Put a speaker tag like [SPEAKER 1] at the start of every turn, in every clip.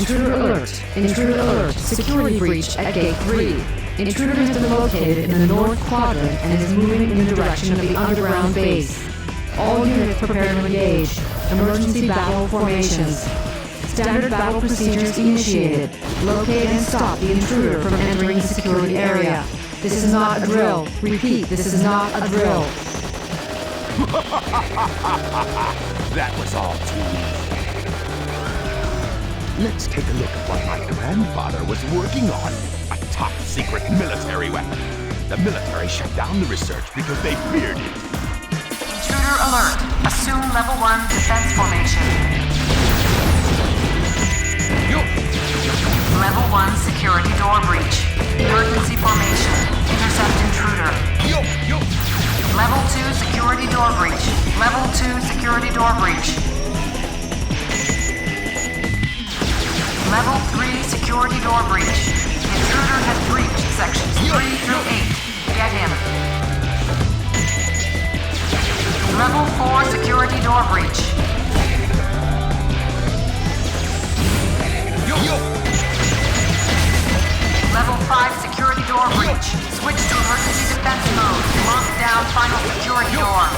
[SPEAKER 1] Intruder alert! Intruder alert! Security breach at Gate 3. Intruder has been located in the north quadrant and is moving in the direction of the underground base. All units prepare to engage. Emergency battle formations. Standard battle procedures initiated. Locate and stop the intruder from entering the security area. This is not a drill. Repeat, this is not a drill.
[SPEAKER 2] That was all too easy. Let's take a look at what my grandfather was working on. A top-secret military weapon. The military shut down the research because they feared it.
[SPEAKER 3] Intruder alert. Assume level 1 defense formation. Level 1 security door breach. Emergency formation. Intercept intruder. Level 2 security door breach. Level 2 security door breach. Level 3 security door breach. Intruder has breached sections 3 through 8. Get him. Level 4 security door breach. Level 5 security door breach. Switch to emergency defense mode. Lock down final security door.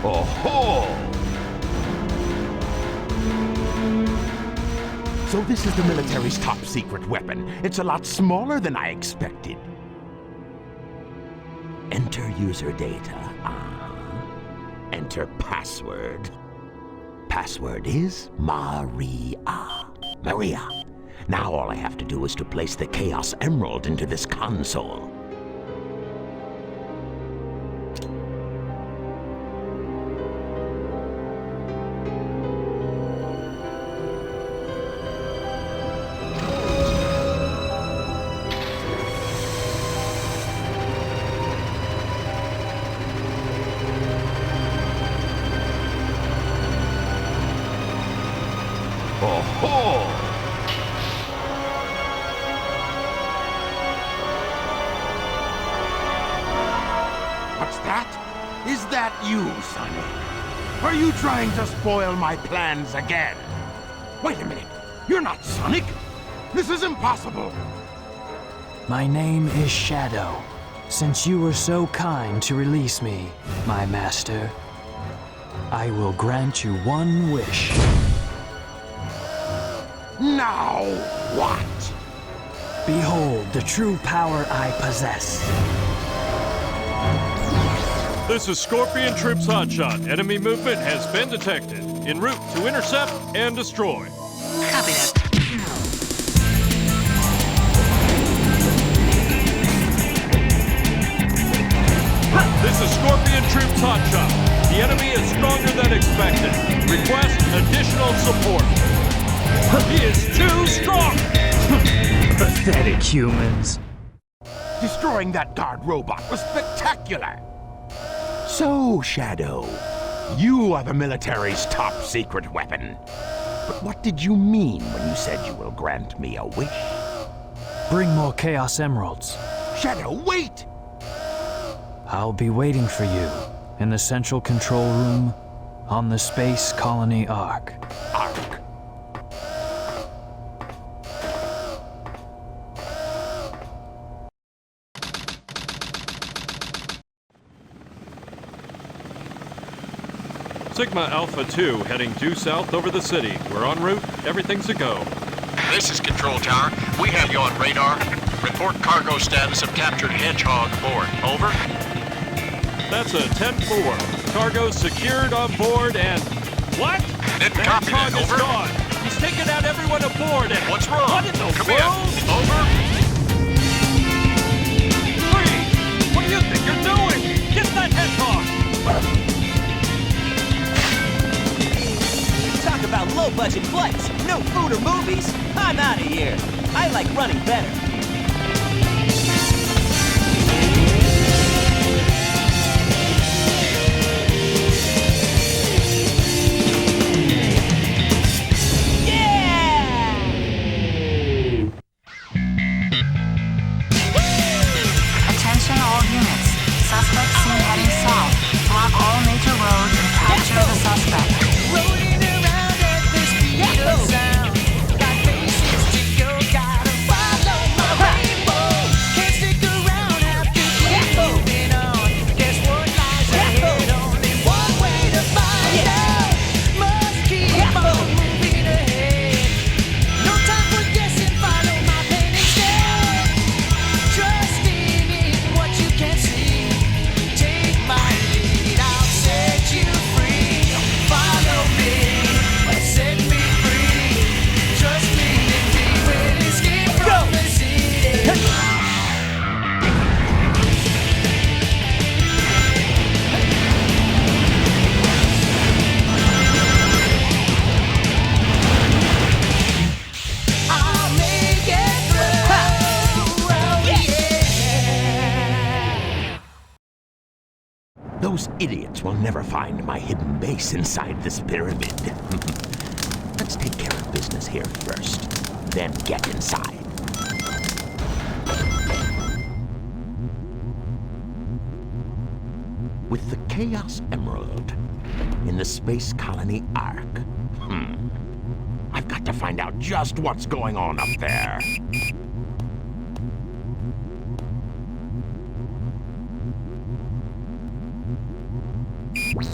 [SPEAKER 2] Oh-ho! So this is the military's top-secret weapon. It's a lot smaller than I expected. Enter user data. Enter password. Password is Maria. Maria. Now all I have to do is to place the Chaos Emerald into this console. What's that? Is that you, Sonic? Are you trying to spoil my plans again? Wait a minute. You're not Sonic. This is impossible.
[SPEAKER 4] My name is Shadow. Since you were so kind to release me, my master, I will grant you one wish.
[SPEAKER 2] Now, what?
[SPEAKER 4] Behold the true power I possess.
[SPEAKER 5] This is Scorpion Troops Hotshot. Enemy movement has been detected. En route to intercept and destroy.
[SPEAKER 3] Copy that.
[SPEAKER 5] This is Scorpion Troops Hotshot. The enemy is stronger than expected. Request additional support. He is too strong!
[SPEAKER 4] Pathetic humans.
[SPEAKER 2] Destroying that guard robot was spectacular. So, Shadow, you are the military's top-secret weapon. But what did you mean when you said you will grant me a wish?
[SPEAKER 4] Bring more Chaos Emeralds.
[SPEAKER 2] Shadow, wait!
[SPEAKER 4] I'll be waiting for you in the central control room on the Space Colony ARK.
[SPEAKER 2] ARK.
[SPEAKER 5] Sigma Alpha 2 heading due south over the city. We're en route. Everything's a go.
[SPEAKER 6] This is Control Tower. We have you on radar. Report cargo status of captured Hedgehog aboard. Over.
[SPEAKER 5] That's a 10-4. Cargo secured on board and... What?
[SPEAKER 6] Didn't
[SPEAKER 5] The
[SPEAKER 6] copy that.
[SPEAKER 5] Hedgehog is
[SPEAKER 6] Over.
[SPEAKER 5] gone. He's taken out everyone aboard and...
[SPEAKER 6] What's wrong?
[SPEAKER 5] What in the
[SPEAKER 6] Come
[SPEAKER 5] world?
[SPEAKER 6] in. Over.
[SPEAKER 5] Freeze! What do you think you're doing? Get that Hedgehog!
[SPEAKER 7] low-budget flights, no food or movies. I'm out of here. I like running better.
[SPEAKER 3] Attention all units. Suspect seen heading south. Block all major roads and capture the suspect.
[SPEAKER 8] Rolling around at the speed of sound. Got faces to go, gotta follow my rainbow. Can't stick around, have to keep moving on. Guess what lies ahead? Only one way to find out. Must keep on moving ahead. No time for guessing, follow my plan instead. Trusting in what you can see. Take my lead, I'll set you free. Follow me, set me free. Trust me, Mindy, we'll escape from the city. I'll make it through. Oh, yeah.
[SPEAKER 2] Those idiots will never find my hidden base inside this pyramid. Let's take care of business here first, then get inside. With the Chaos Emerald in the Space Colony ARK. I've got to find out just what's going on up there.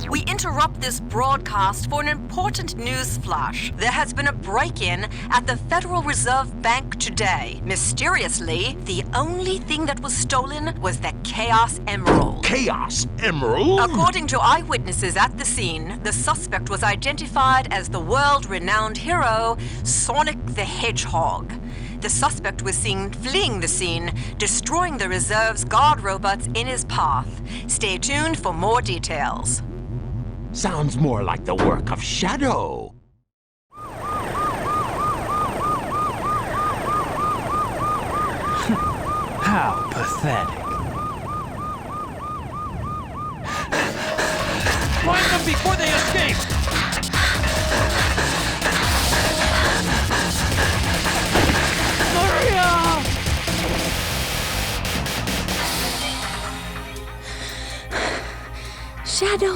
[SPEAKER 9] We interrupt this broadcast for an important news flash. There has been a break-in at the Federal Reserve Bank today. Mysteriously, the only thing that was stolen was the Chaos Emerald.
[SPEAKER 2] Chaos Emerald?
[SPEAKER 9] According to eyewitnesses at the scene, the suspect was identified as the world-renowned hero, Sonic the Hedgehog. The suspect was seen fleeing the scene, destroying the reserve's guard robots in his path. Stay tuned for more details.
[SPEAKER 2] Sounds more like the work of Shadow.
[SPEAKER 4] How pathetic.
[SPEAKER 5] Find them before they escape!
[SPEAKER 10] Shadow,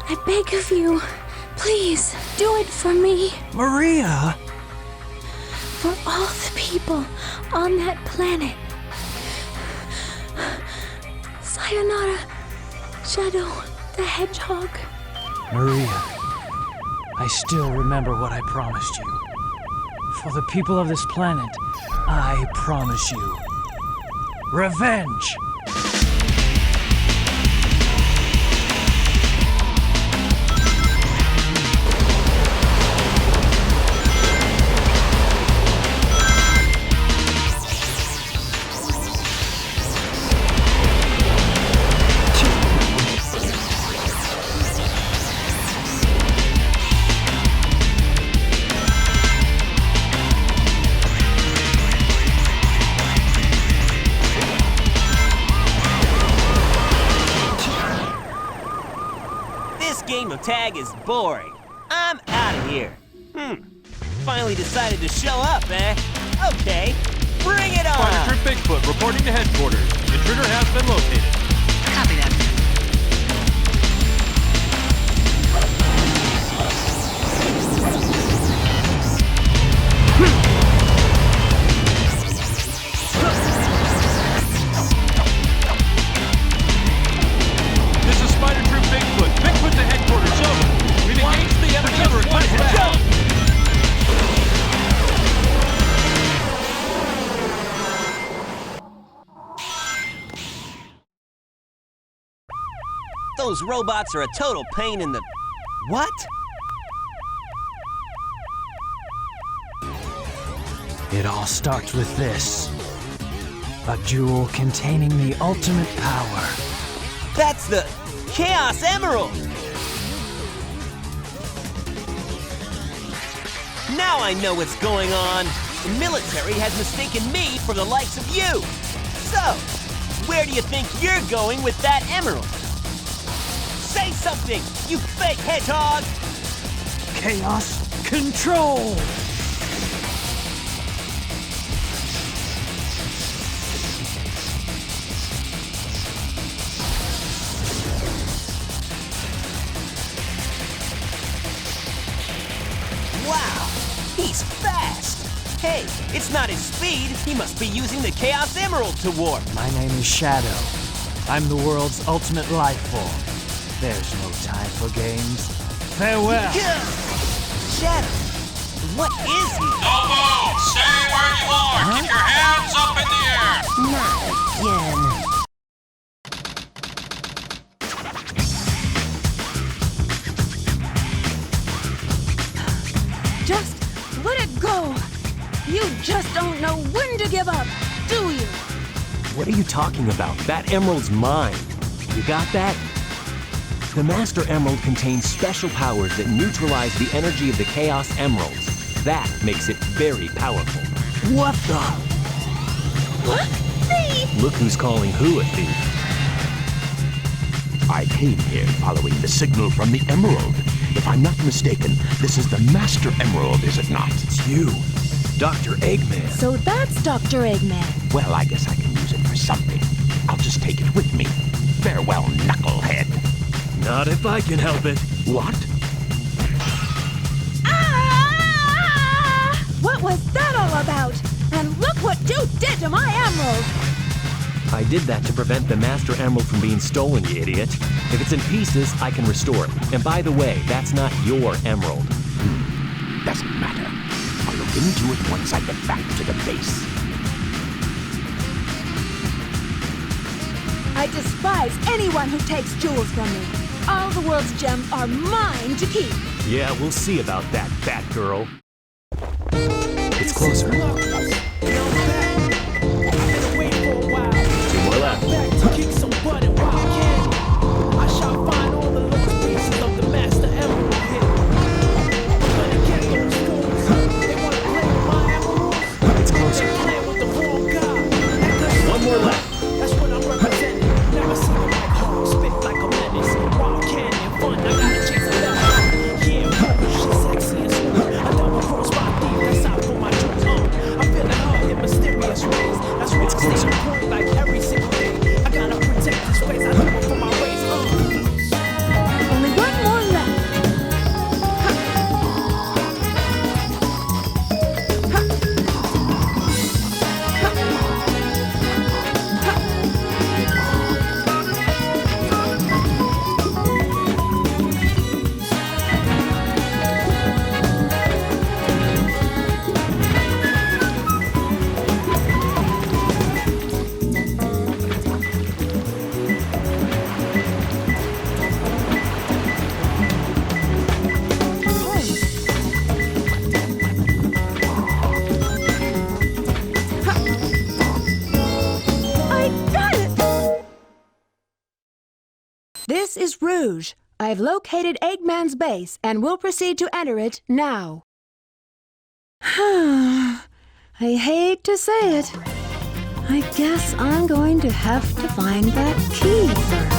[SPEAKER 10] I beg of you, please do it for me.
[SPEAKER 4] Maria!
[SPEAKER 10] For all the people on that planet. Sayonara, Shadow the Hedgehog.
[SPEAKER 4] Maria, I still remember what I promised you. For the people of this planet, I promise you revenge!
[SPEAKER 7] Game of tag is boring. I'm out of here. Finally decided to show up, eh? Okay, bring it on!
[SPEAKER 5] Fighter Troop Bigfoot reporting to headquarters. Intruder has been located.
[SPEAKER 3] Copy that.
[SPEAKER 5] This is Spider Troop Bigfoot. Bigfoot to headquarters, over. We've engaged the enemy and request backup.
[SPEAKER 7] Those robots are a total pain in the... What?
[SPEAKER 4] It all starts with this. A jewel containing the ultimate power.
[SPEAKER 7] That's the Chaos Emerald! Now I know what's going on. The military has mistaken me for the likes of you. So, where do you think you're going with that emerald? Say something, you fake hedgehog!
[SPEAKER 4] Chaos control!
[SPEAKER 7] Wow, he's fast! Hey, it's not his speed. He must be using the Chaos Emerald to warp.
[SPEAKER 4] My name is Shadow. I'm the world's ultimate life form. There's no time for games. Farewell!
[SPEAKER 7] Shadow, what is he?
[SPEAKER 6] No move! Stay where you are! Keep your hands up in the air!
[SPEAKER 7] Not again.
[SPEAKER 10] Just let it go. You just don't know when to give up, do you?
[SPEAKER 11] What are you talking about? That emerald's mine. You got that? The Master Emerald contains special powers that neutralize the energy of the Chaos Emeralds. That makes it very powerful.
[SPEAKER 4] What the?
[SPEAKER 10] What? Thief!
[SPEAKER 11] Look who's calling who a thief.
[SPEAKER 2] I came here following the signal from the Emerald. If I'm not mistaken, this is the Master Emerald, is it not?
[SPEAKER 11] It's you, Dr. Eggman.
[SPEAKER 10] So that's Dr. Eggman.
[SPEAKER 2] Well, I guess I can use it for something. I'll just take it with me. Farewell, knucklehead.
[SPEAKER 11] Not if I can help it.
[SPEAKER 2] What?
[SPEAKER 10] Ah! What was that all about? And look what you did to my emerald!
[SPEAKER 11] I did that to prevent the Master Emerald from being stolen, you idiot. If it's in pieces, I can restore it. And by the way, that's not your emerald.
[SPEAKER 2] Doesn't matter. I'll look into it once I get back to the base.
[SPEAKER 10] I despise anyone who takes jewels from me. All the world's gems are mine to keep.
[SPEAKER 11] Yeah, we'll see about that, Batgirl. It's closer. Two more left.
[SPEAKER 8] To kick some butt and wild candy. I shall find all the lost pieces of the Master Emerald here. I'm gonna get those fools. They wanna play with my emeralds.
[SPEAKER 4] It's closer.
[SPEAKER 8] They play with the wrong guy.
[SPEAKER 11] One more left.
[SPEAKER 8] That's what I'm representing. Never seen a hedgehog spit like a menace. Wild candy and fun, I gotta chase a level. Yeah, she's sexy and smooth. I double cross my thief, that's how I put my jewels on. I feel the hug in mysterious ways. That's why I stay on point like every single day. I gotta protect this place, I do it for my ways.
[SPEAKER 10] Only one more left. This is Rouge. I've located Eggman's base and will proceed to enter it now. I hate to say it. I guess I'm going to have to find that key first.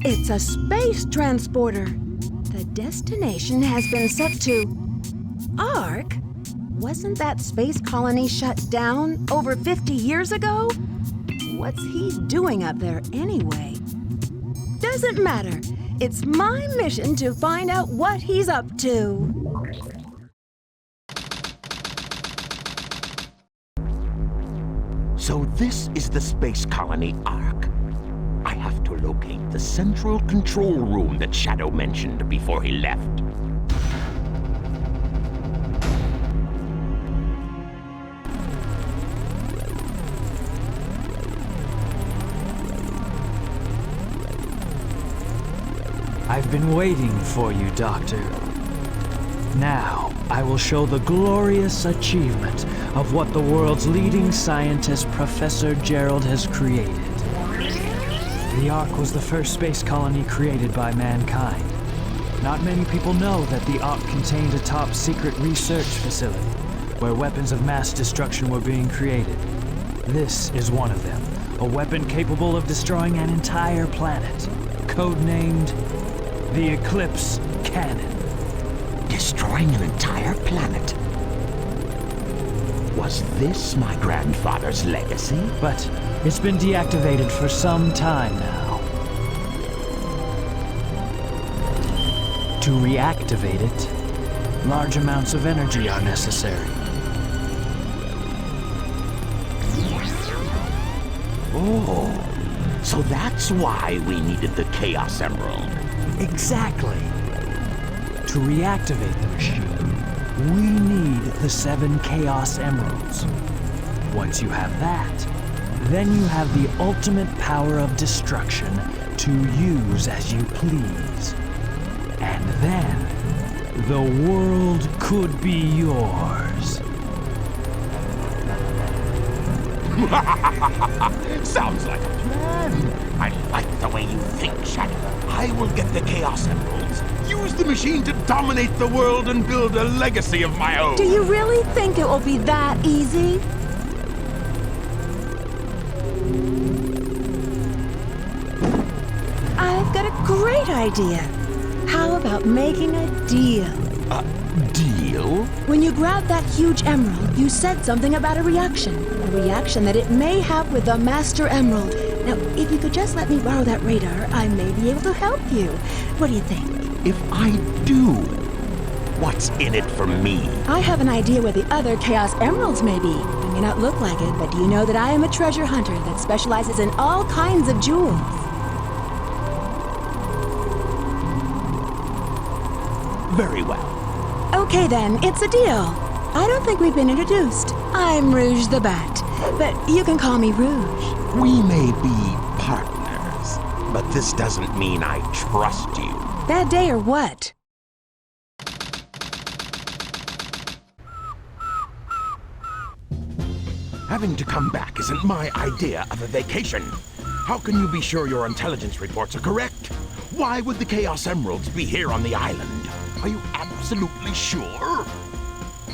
[SPEAKER 10] It's a space transporter. The destination has been set to ARK? Wasn't that space colony shut down over 50 years ago? What's he doing up there anyway? Doesn't matter. It's my mission to find out what he's up to.
[SPEAKER 2] So this is the Space Colony ARK. I have to locate the central control room that Shadow mentioned before he left.
[SPEAKER 4] I've been waiting for you, Doctor. Now, I will show the glorious achievement of what the world's leading scientist, Professor Gerald, has created. The Ark was the first space colony created by mankind. Not many people know that the Ark contained a top-secret research facility where weapons of mass destruction were being created. This is one of them, a weapon capable of destroying an entire planet, codenamed the Eclipse Cannon.
[SPEAKER 2] Destroying an entire planet? Was this my grandfather's legacy?
[SPEAKER 4] But it's been deactivated for some time now. To reactivate it, large amounts of energy are necessary.
[SPEAKER 2] Oh, so that's why we needed the Chaos Emerald.
[SPEAKER 4] Exactly. To reactivate the machine, we need the 7 Chaos Emeralds. Once you have that, then you have the ultimate power of destruction to use as you please. And then, the world could be yours.
[SPEAKER 2] Sounds like a plan. I like the way you think, Shadow. I will get the Chaos Emeralds, use the machine to dominate the world and build a legacy of my own.
[SPEAKER 10] Do you really think it will be that easy? I've got a great idea. How about making a deal?
[SPEAKER 2] A deal?
[SPEAKER 10] When you grabbed that huge emerald, you said something about a reaction that it may have with the Master Emerald. Now, if you could just let me borrow that radar, I may be able to help you. What do you think?
[SPEAKER 2] If I do, what's in it for me?
[SPEAKER 10] I have an idea where the other Chaos Emeralds may be. It may not look like it, but do you know that I am a treasure hunter that specializes in all kinds of jewels?
[SPEAKER 2] Very well.
[SPEAKER 10] Okay then, it's a deal. I don't think we've been introduced. I'm Rouge the Bat, but you can call me Rouge.
[SPEAKER 2] We may be partners, but this doesn't mean I trust you.
[SPEAKER 10] Bad day or what?
[SPEAKER 2] Having to come back isn't my idea of a vacation. How can you be sure your intelligence reports are correct? Why would the Chaos Emeralds be here on the island? Are you absolutely sure?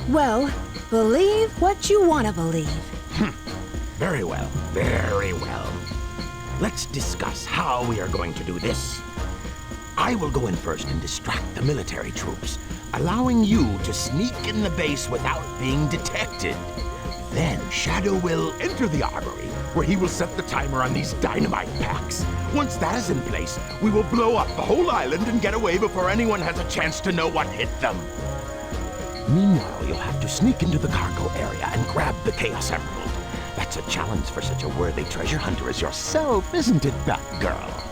[SPEAKER 10] Well, believe what you want to believe.
[SPEAKER 2] Very well, very well. Let's discuss how we are going to do this. I will go in first and distract the military troops, allowing you to sneak in the base without being detected. Then Shadow will enter the armory, where he will set the timer on these dynamite packs. Once that is in place, we will blow up the whole island and get away before anyone has a chance to know what hit them. Meanwhile, you'll have to sneak into the cargo area and grab the Chaos Emerald. That's a challenge for such a worthy treasure hunter as yourself, isn't it, Batgirl?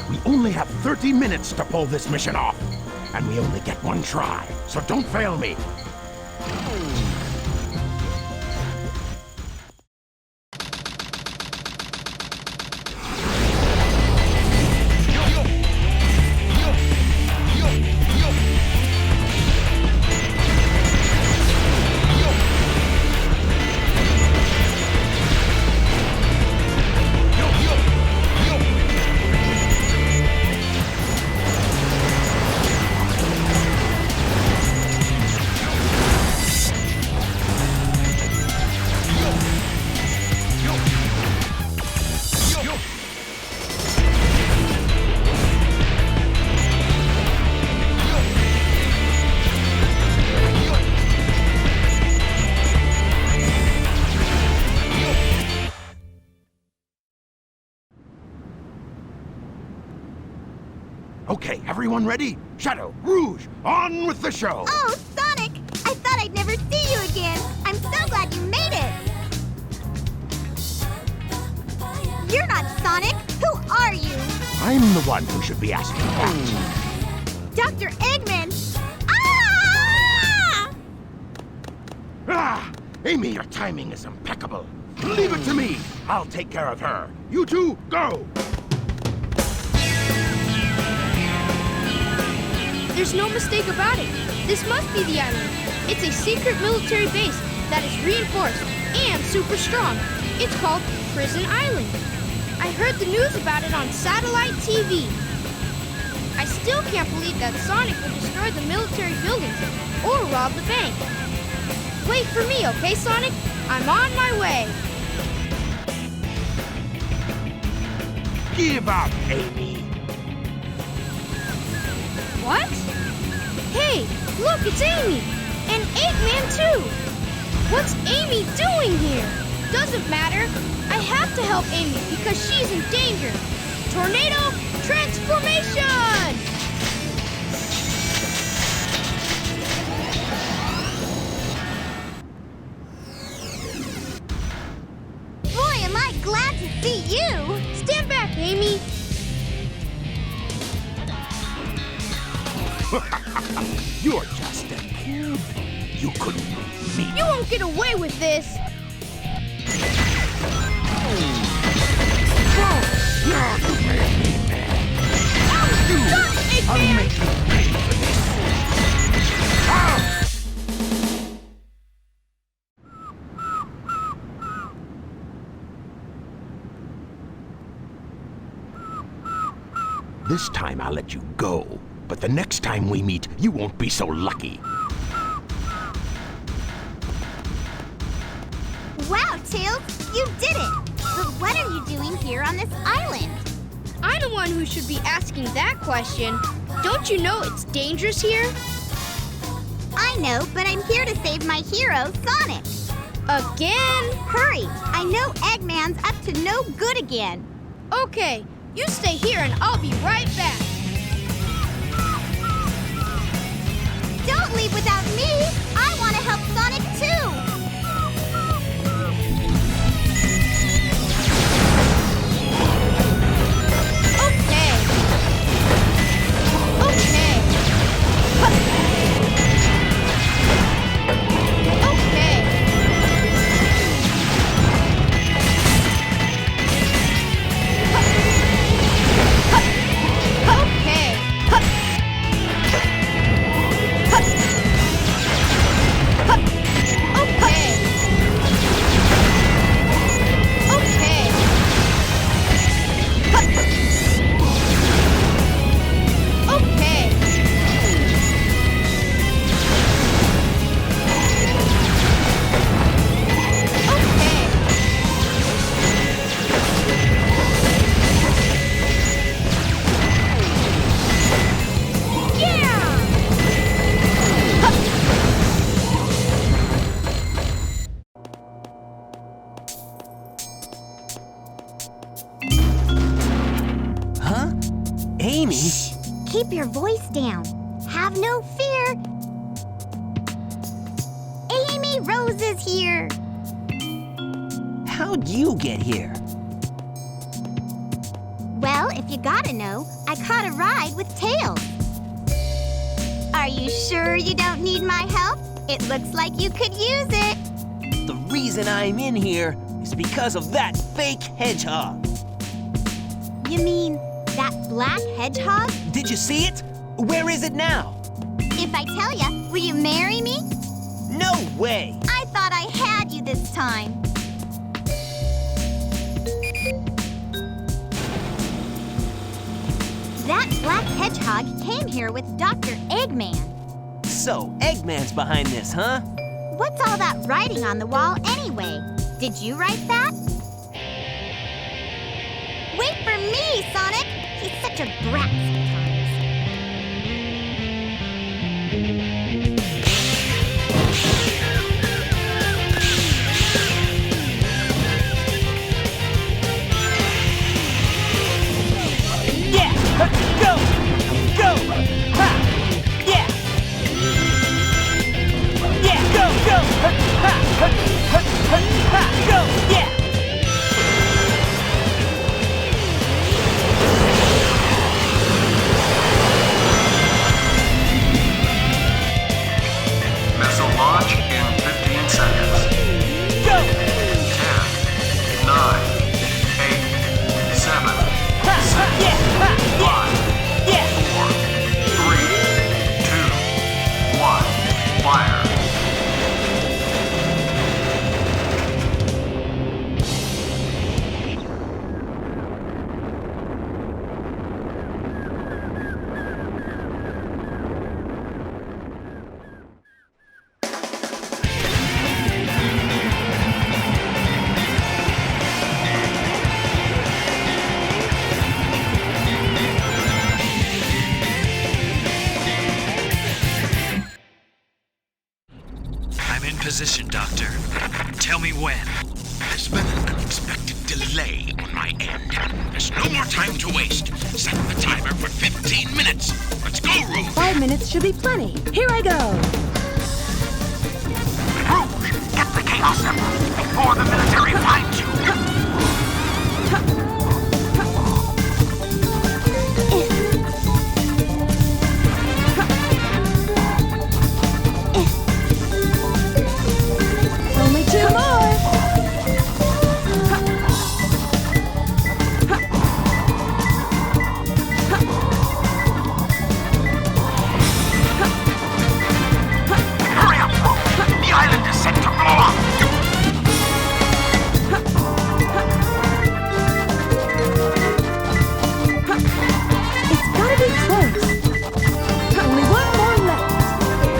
[SPEAKER 2] We only have 30 minutes to pull this mission off, and we only get one try, so don't fail me. Okay, everyone ready? Shadow, Rouge, on with the show!
[SPEAKER 12] Oh, Sonic! I thought I'd never see you again. I'm so glad you made it. You're not Sonic. Who are you?
[SPEAKER 2] I'm the one who should be asking that.
[SPEAKER 12] Dr. Eggman! Ah!
[SPEAKER 2] Ah! Amy, your timing is impeccable. Leave it to me. I'll take care of her. You two, go!
[SPEAKER 13] There's no mistake about it. This must be the island. It's a secret military base that is reinforced and super strong. It's called Prison Island. I heard the news about it on satellite TV. I still can't believe that Sonic would destroy the military buildings or rob the bank. Wait for me, okay, Sonic? I'm on my way.
[SPEAKER 2] Give up, Amy.
[SPEAKER 13] What? Hey, look, it's Amy! And Eggman, too! What's Amy doing here? Doesn't matter. I have to help Amy because she's in danger. Tornado transformation!
[SPEAKER 12] Boy, am I glad to see you!
[SPEAKER 13] Stand back, Amy.
[SPEAKER 2] You're just a kid. You couldn't beat me.
[SPEAKER 13] You won't get away with this.
[SPEAKER 2] I'll make you pay for this. This time I'll let you go, but the next time we meet, you won't be so lucky.
[SPEAKER 12] Wow, Tails, you did it! But what are you doing here on this island?
[SPEAKER 13] I'm the one who should be asking that question. Don't you know it's dangerous here?
[SPEAKER 12] I know, but I'm here to save my hero, Sonic.
[SPEAKER 13] Again?
[SPEAKER 12] Hurry! I know Eggman's up to no good again.
[SPEAKER 13] Okay, you stay here and I'll be right back.
[SPEAKER 12] Don't leave without me! I want to help Sonic too!
[SPEAKER 7] Amy?
[SPEAKER 12] Shh. Keep your voice down. Have no fear. Amy Rose is here.
[SPEAKER 7] How'd you get here?
[SPEAKER 12] Well, if you gotta know, I caught a ride with Tails. Are you sure you don't need my help? It looks like you could use it.
[SPEAKER 7] The reason I'm in here is because of that fake hedgehog.
[SPEAKER 12] You mean that black hedgehog?
[SPEAKER 7] Did you see it? Where is it now?
[SPEAKER 12] If I tell you, will you marry me?
[SPEAKER 7] No way!
[SPEAKER 12] I thought I had you this time. That black hedgehog came here with Dr. Eggman.
[SPEAKER 7] So, Eggman's behind this, huh?
[SPEAKER 12] What's all that writing on the wall anyway? Did you write that? Wait for me, Sonic! He's such a brat sometimes.
[SPEAKER 7] Yeah! Go! Go! Ha! Yeah! Yeah! Go! Go! Ha! Ha! Ha! Ha! Ha! Go! Yeah!
[SPEAKER 4] position, Doctor. Tell me when.
[SPEAKER 2] There's been an unexpected delay on my end. There's no more time to waste. Set the timer for 15 minutes. Let's go, Rouge!
[SPEAKER 10] 5 minutes should be plenty. Here I go.
[SPEAKER 2] Rouge, get the Chaos Emerald before the military finds you.
[SPEAKER 10] Only 2 more.
[SPEAKER 2] Hurry up, Rouge! The island is set to blow up!
[SPEAKER 10] It's gotta be close. Only 1 more left. It's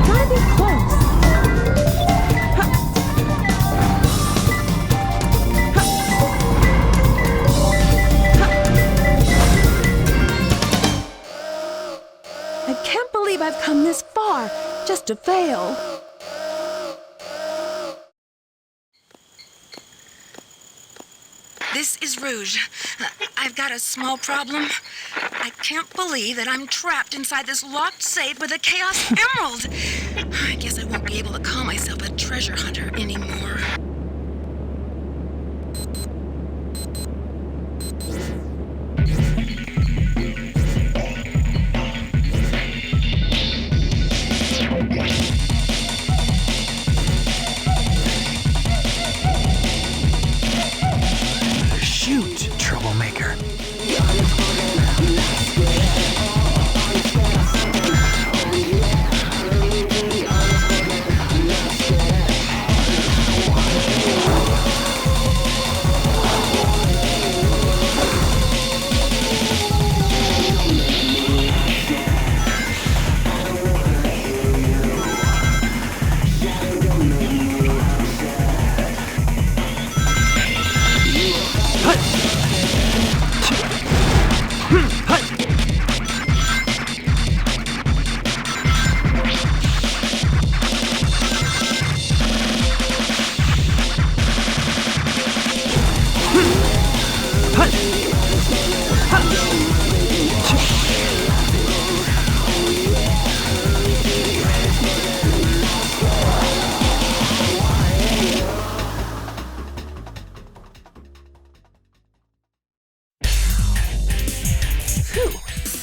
[SPEAKER 10] gotta be close. I can't believe I've come this far just to fail.
[SPEAKER 14] This is Rouge. I've got a small problem. I can't believe that I'm trapped inside this locked safe with a Chaos Emerald. I guess I won't be able to call myself a treasure hunter anymore.
[SPEAKER 4] Shoot, troublemaker.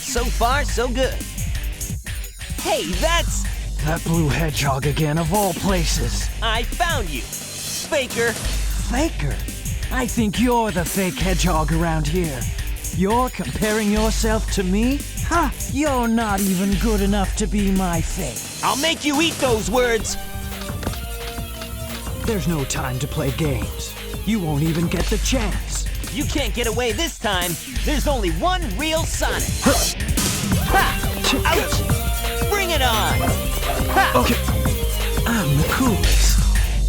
[SPEAKER 7] So far, so good. Hey, that's...
[SPEAKER 4] That blue hedgehog again, of all places.
[SPEAKER 7] I found you. Faker.
[SPEAKER 4] Faker? I think you're the fake hedgehog around here. You're comparing yourself to me? Ha! You're not even good enough to be my fake.
[SPEAKER 7] I'll make you eat those words.
[SPEAKER 4] There's no time to play games. You won't even get the chance.
[SPEAKER 7] You can't get away this time. There's only one real Sonic. Ha! Ouch! Bring it on! Ha!
[SPEAKER 4] Okay. I'm the coolest.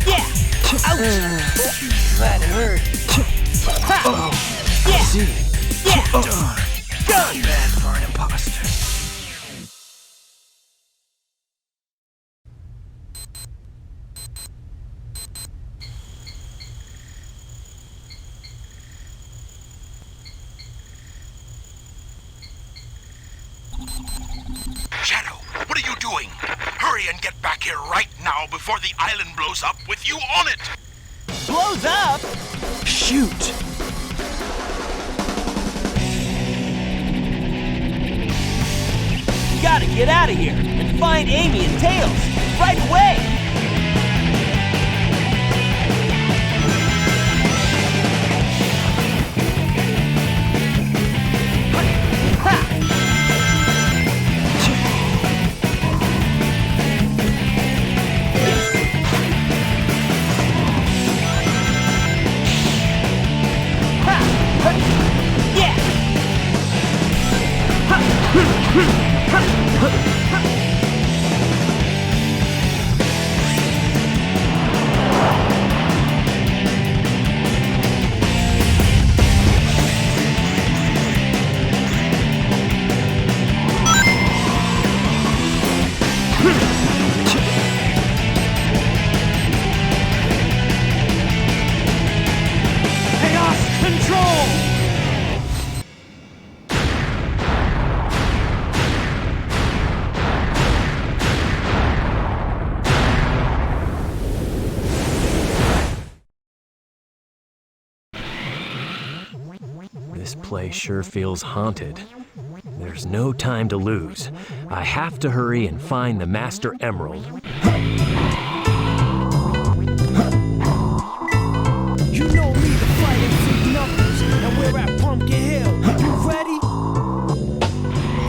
[SPEAKER 7] Yeah! Ouch! That hurt. Ha! Yeah!
[SPEAKER 4] See?
[SPEAKER 7] Yeah!
[SPEAKER 4] Darn.
[SPEAKER 7] Go!
[SPEAKER 4] Bad for an imposter.
[SPEAKER 2] Shadow, what are you doing? Hurry and get back here right now before the island blows up with you on it!
[SPEAKER 7] Blows up?
[SPEAKER 4] Shoot!
[SPEAKER 7] You gotta get out of here and find Amy and Tails right away!
[SPEAKER 11] This place sure feels haunted. There's no time to lose. I have to hurry and find the Master Emerald.
[SPEAKER 8] You know me, the fighting freak knuckles, and we're at Pumpkin Hill. You ready?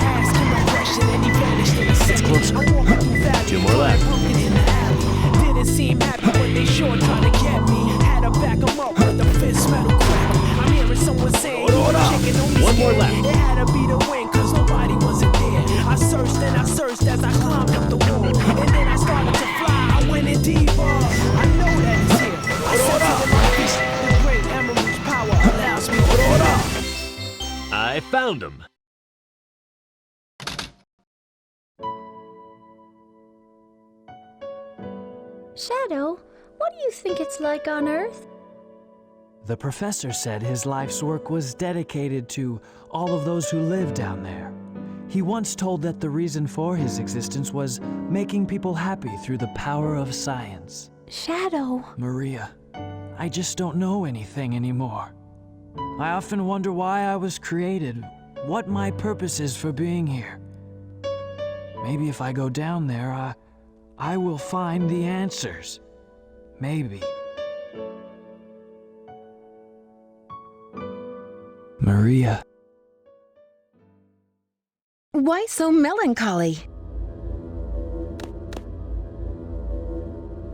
[SPEAKER 8] Ask him a question and he vanished in a second.
[SPEAKER 11] It's closer.
[SPEAKER 8] I walk through valley,
[SPEAKER 11] 2 more left.
[SPEAKER 8] Pumpkin in the alley. Didn't seem happy, but they sure tried to get me. Had to back him up with the fist metal crack. I'm hearing someone saying, chicken on me.
[SPEAKER 11] 1 more left.
[SPEAKER 8] It had to be the wind, cause nobody wasn't there. I searched and I searched as I climbed up the wall. And then I started to fly, I went in deeper. I know that it's here. I said to my feet, the great emerald's power allows me to
[SPEAKER 11] I found him.
[SPEAKER 10] Shadow, what do you think it's like on Earth?
[SPEAKER 4] The professor said his life's work was dedicated to all of those who live down there. He once told that the reason for his existence was making people happy through the power of science.
[SPEAKER 10] Shadow.
[SPEAKER 4] Maria, I just don't know anything anymore. I often wonder why I was created, what my purpose is for being here. Maybe if I go down there, I will find the answers. Maybe. Maria.
[SPEAKER 10] Why so melancholy?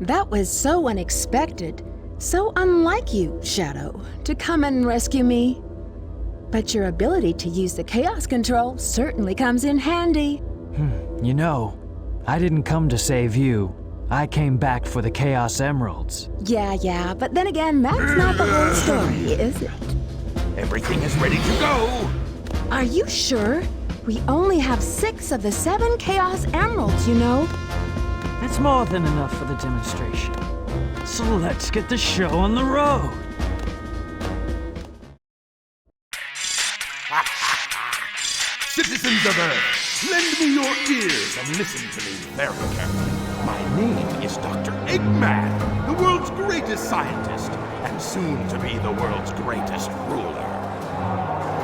[SPEAKER 10] That was so unexpected, so unlike you, Shadow, to come and rescue me. But your ability to use the chaos control certainly comes in handy.
[SPEAKER 4] You know, I didn't come to save you. I came back for the Chaos Emeralds.
[SPEAKER 10] Yeah, but then again, that's not the whole story, is it?
[SPEAKER 2] Everything is ready to go.
[SPEAKER 10] Are you sure? We only have 6 of the 7 Chaos Emeralds, you know.
[SPEAKER 4] That's more than enough for the demonstration. So let's get the show on the road.
[SPEAKER 2] Citizens of Earth, lend me your ears and listen to me very carefully. My name is Dr. Eggman, the world's greatest scientist, and soon to be the world's greatest ruler.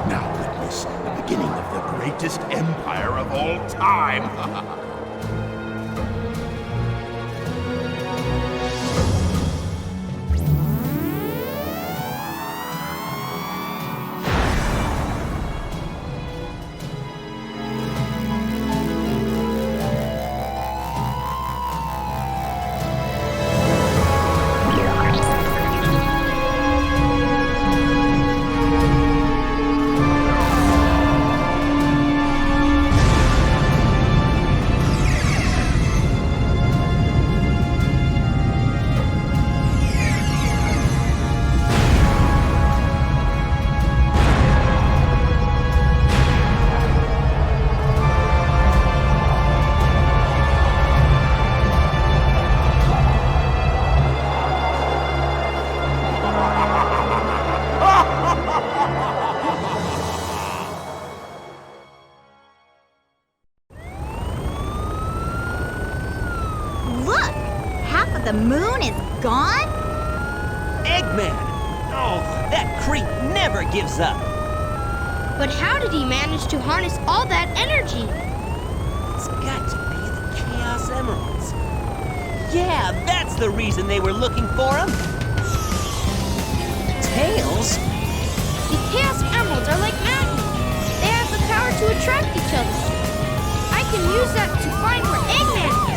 [SPEAKER 2] Now witness the beginning of the greatest empire of all time.
[SPEAKER 12] The moon is gone?
[SPEAKER 7] Eggman! Oh, that creep never gives up.
[SPEAKER 13] But how did he manage to harness all that energy?
[SPEAKER 7] It's got to be the Chaos Emeralds. Yeah, that's the reason they were looking for him. Tails?
[SPEAKER 13] The Chaos Emeralds are like magnets. They have the power to attract each other. I can use that to find where Eggman is.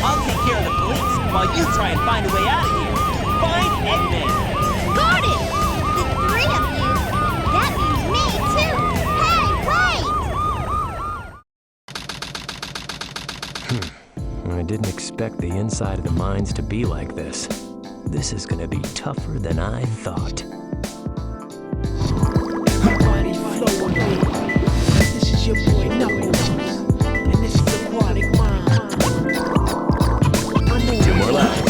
[SPEAKER 7] I'll take care of the police while you try and find a way out of here. Find Eggman.
[SPEAKER 13] Got it!
[SPEAKER 12] The 3 of you? That means me, too. Hey, wait!
[SPEAKER 11] I didn't expect the inside of the mines to be like this. This is gonna be tougher than I thought.
[SPEAKER 8] Money flow away. This is your boy Knuckles, and this is Aquatic Mind.
[SPEAKER 11] 2 more left.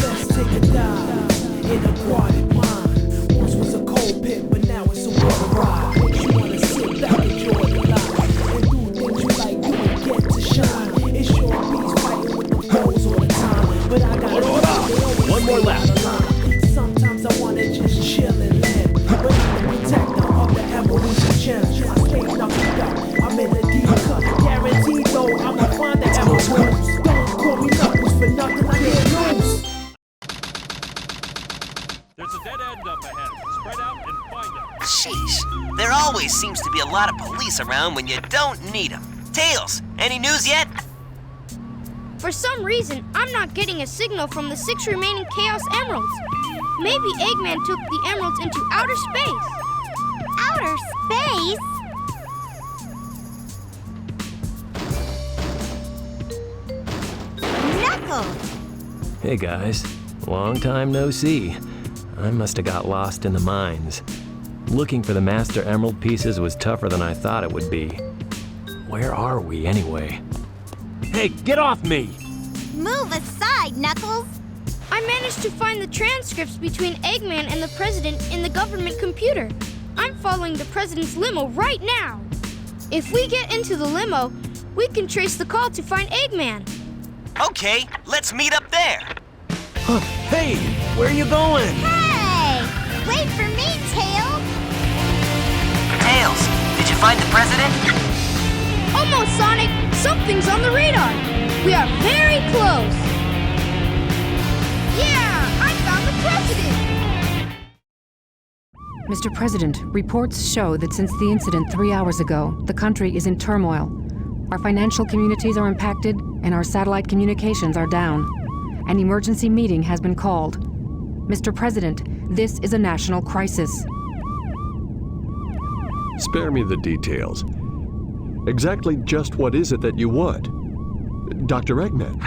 [SPEAKER 8] Let's take a dive in Aquatic Mind. Once was a cold pit, but now it's a water ride. Makes you wanna sit back, enjoy the life, and do things you like, you will get to shine. It's your beats fighting with the foes all the time, but I got
[SPEAKER 7] Sheesh. There always seems to be a lot of police around when you don't need them. Tails, any news yet?
[SPEAKER 13] For some reason, I'm not getting a signal from the 6 remaining Chaos Emeralds. Maybe Eggman took the emeralds into outer space.
[SPEAKER 12] Outer space? Knuckles!
[SPEAKER 11] Hey guys, long time no see. I must have got lost in the mines. Looking for the Master Emerald pieces was tougher than I thought it would be. Where are we anyway? Hey, get off me!
[SPEAKER 12] Move aside, Knuckles!
[SPEAKER 13] I managed to find the transcripts between Eggman and the President in the government computer. I'm following the President's limo right now. If we get into the limo, we can trace the call to find Eggman.
[SPEAKER 7] Okay, let's meet up there.
[SPEAKER 11] Hey, where are you going?
[SPEAKER 12] Hey! Wait for me, Tails!
[SPEAKER 7] Tails, did you find the President?
[SPEAKER 13] Almost, Sonic! Something's on the radar! We are very close! Yeah! I found the President!
[SPEAKER 1] Mr. President, reports show that since the incident 3 hours ago, the country is in turmoil. Our financial communities are impacted, and our satellite communications are down. An emergency meeting has been called. Mr. President, this is a national crisis.
[SPEAKER 15] Spare me the details. Exactly just what is it that you want? Dr. Eggman.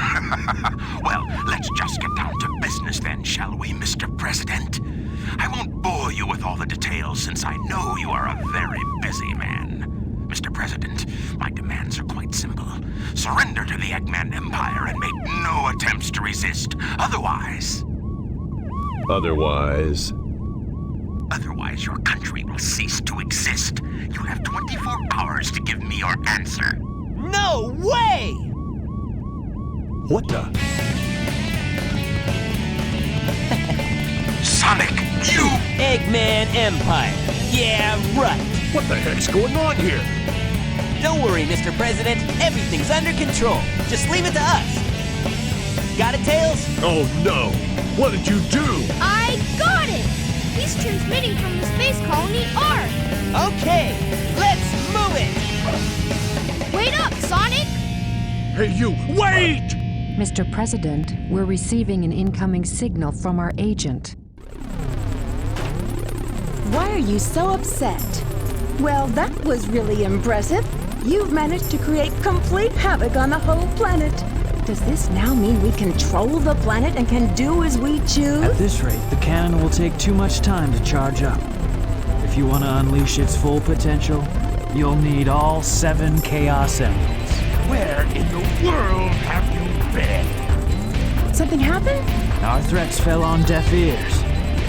[SPEAKER 2] Well, let's just get down to business then, shall we, Mr. President? I won't bore you with all the details since I know you are a very busy man. Mr. President, my demands are quite simple. Surrender to the Eggman Empire and make no attempts to resist. Otherwise, your country will cease to exist. You'll have 24 hours to give me your answer.
[SPEAKER 7] No way!
[SPEAKER 15] What the?
[SPEAKER 2] Sonic, you...
[SPEAKER 7] Eggman Empire. Yeah, right.
[SPEAKER 15] What the heck's going on here?
[SPEAKER 7] Don't worry, Mr. President. Everything's under control. Just leave it to us. Got it, Tails?
[SPEAKER 15] Oh no! What did you do?
[SPEAKER 13] I got it! He's transmitting from the Space Colony ARK.
[SPEAKER 7] Okay, let's move it!
[SPEAKER 13] Wait up, Sonic!
[SPEAKER 15] Hey, you, wait!
[SPEAKER 1] Mr. President, we're receiving an incoming signal from our agent.
[SPEAKER 10] Why are you so upset? Well, that was really impressive. You've managed to create complete havoc on the whole planet. Does this now mean we control the planet and can do as we choose?
[SPEAKER 4] At this rate, the cannon will take too much time to charge up. If you want to unleash its full potential, you'll need all 7 Chaos Emeralds.
[SPEAKER 2] Where in the world have you been?
[SPEAKER 10] Something happened?
[SPEAKER 4] Our threats fell on deaf ears.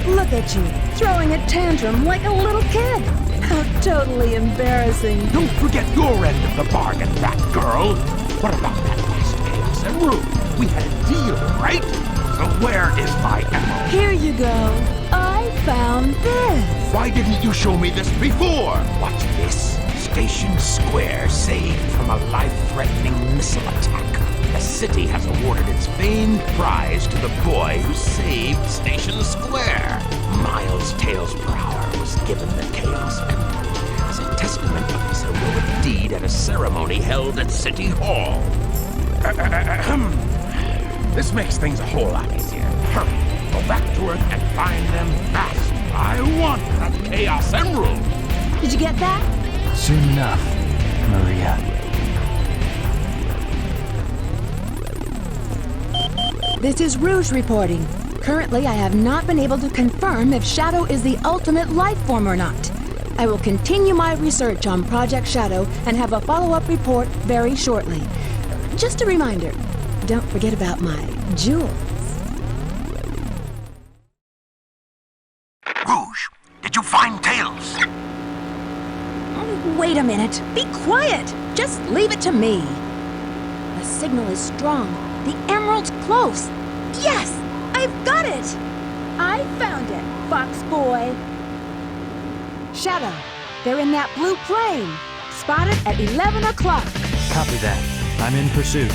[SPEAKER 10] Look at you, throwing a tantrum like a little kid. How totally embarrassing.
[SPEAKER 2] Don't forget your end of the bargain, Batgirl. What about that last Chaos Emerald? We had a deal, right? So where is my emerald?
[SPEAKER 10] Here you go. I found this.
[SPEAKER 2] Why didn't you show me this before? What's this? Station Square saved from a life-threatening missile attack. The city has awarded its famed prize to the boy who saved Station Square. Miles Tails Prower was given the Chaos Emerald as a testament of his heroic deed at a ceremony held at City Hall. This makes things a whole lot easier. Hurry, go back to Earth and find them fast. I want that Chaos Emerald.
[SPEAKER 10] Did you get that?
[SPEAKER 4] Soon enough, Maria.
[SPEAKER 10] This is Rouge reporting. Currently, I have not been able to confirm if Shadow is the ultimate life form or not. I will continue my research on Project Shadow and have a follow-up report very shortly. Just a reminder, don't forget about my jewels.
[SPEAKER 2] Rouge, did you find Tails?
[SPEAKER 10] Wait a minute. Be quiet. Just leave it to me. The signal is strong. The emerald's close. Yes! I've got it! I found it, Fox Boy. Shadow, they're in that blue plane. Spotted at 11 o'clock.
[SPEAKER 4] Copy that. I'm in pursuit.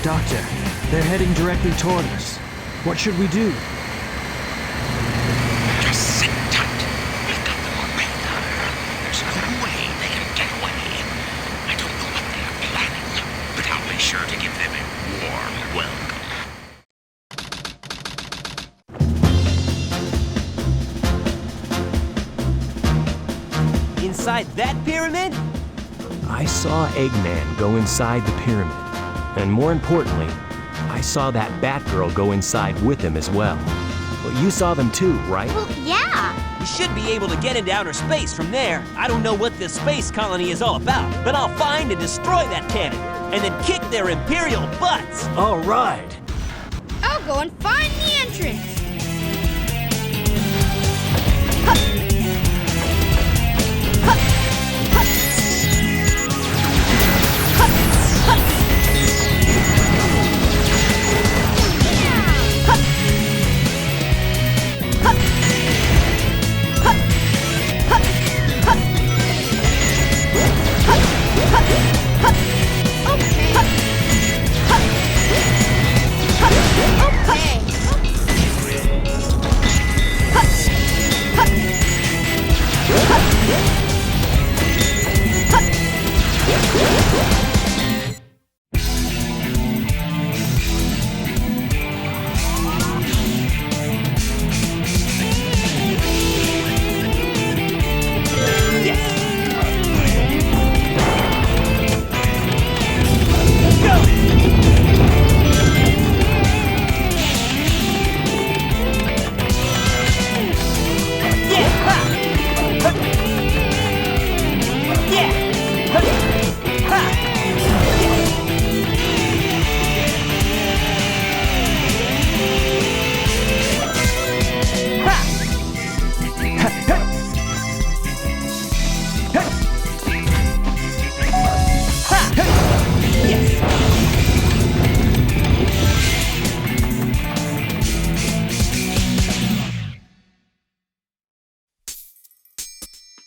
[SPEAKER 4] Doctor, they're heading directly toward us. What should we do?
[SPEAKER 2] Just sit tight. We've got them on radar. There's no way they can get away. I don't know what they're planning, but I'll be sure to give them a warm welcome.
[SPEAKER 7] Inside that pyramid?
[SPEAKER 11] I saw Eggman go inside the pyramid. And more importantly, I saw that Batgirl go inside with him as well. Well, you saw them too, right?
[SPEAKER 12] Well, yeah.
[SPEAKER 7] You should be able to get into outer space from there. I don't know what this space colony is all about, but I'll find and destroy that cannon, and then kick their Imperial butts.
[SPEAKER 4] All right.
[SPEAKER 13] I'll go and find the entrance.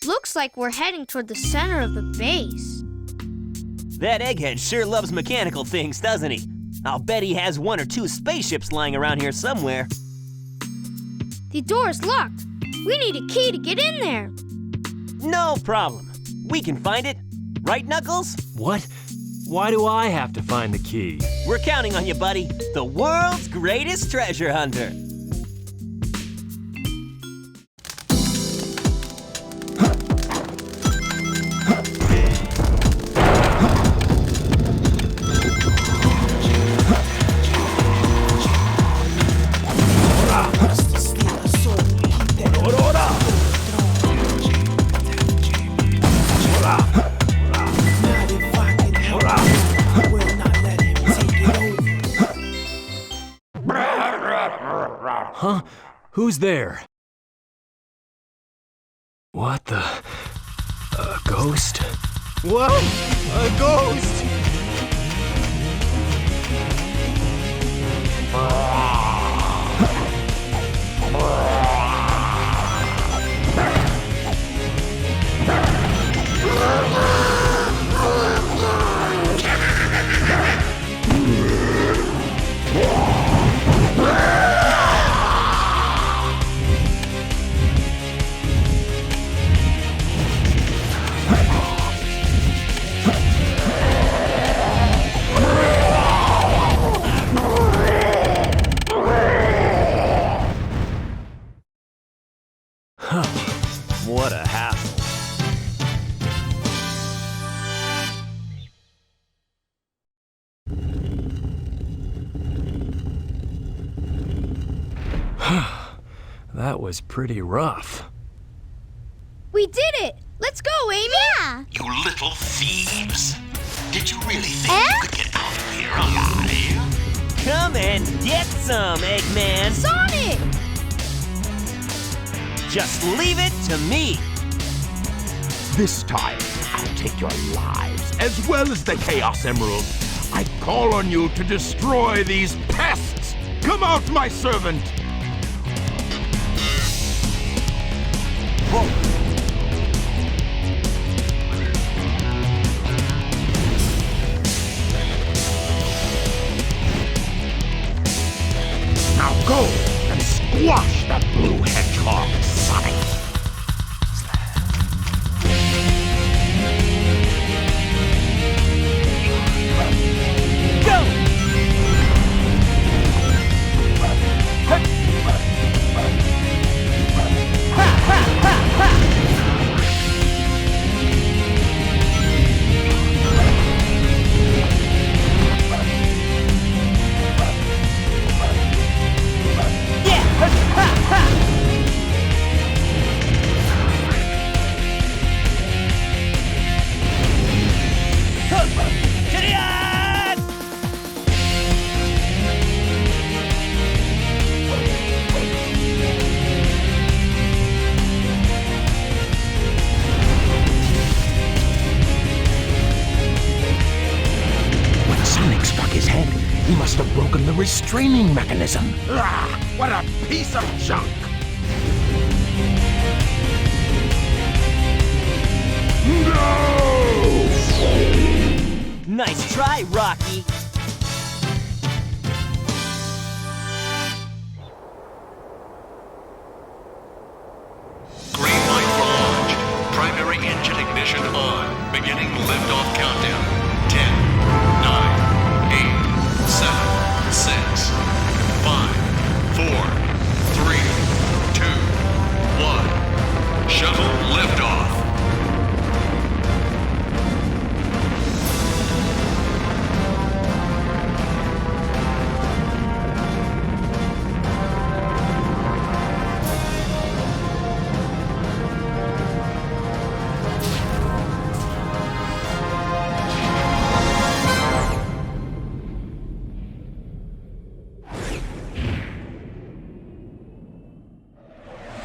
[SPEAKER 13] Looks like we're heading toward the center of the base.
[SPEAKER 7] That egghead sure loves mechanical things, doesn't he? I'll bet he has 1 or 2 spaceships lying around here somewhere.
[SPEAKER 13] The door's locked. We need a key to get in there.
[SPEAKER 7] No problem. We can find it. Right, Knuckles?
[SPEAKER 11] What? Why do I have to find the key?
[SPEAKER 7] We're counting on you, buddy. The world's greatest treasure hunter.
[SPEAKER 11] Huh? Who's there? What the? A ghost?
[SPEAKER 16] What? A ghost?
[SPEAKER 7] What a hassle.
[SPEAKER 11] That was pretty rough.
[SPEAKER 13] We did it! Let's go, Amy!
[SPEAKER 12] Yeah!
[SPEAKER 2] You little thieves! Did you really think you could get out of here alive?
[SPEAKER 7] Come and get some, Eggman!
[SPEAKER 13] Sonic!
[SPEAKER 7] Just leave it to me!
[SPEAKER 2] This time, I'll take your lives as well as the Chaos Emerald. I call on you to destroy these pests! Come out, my servant!
[SPEAKER 7] Whoa!
[SPEAKER 2] Go and squash that blue hedgehog, Sonic. He must have broken the restraining mechanism. Ah, what a piece of junk! No!
[SPEAKER 7] Nice try, Rocky.
[SPEAKER 6] Green light for launch. Primary engine ignition on. Beginning liftoff countdown. 10, 9, 8, 7, 6, 5, 4, 3, 2, 1. Shuttle liftoff.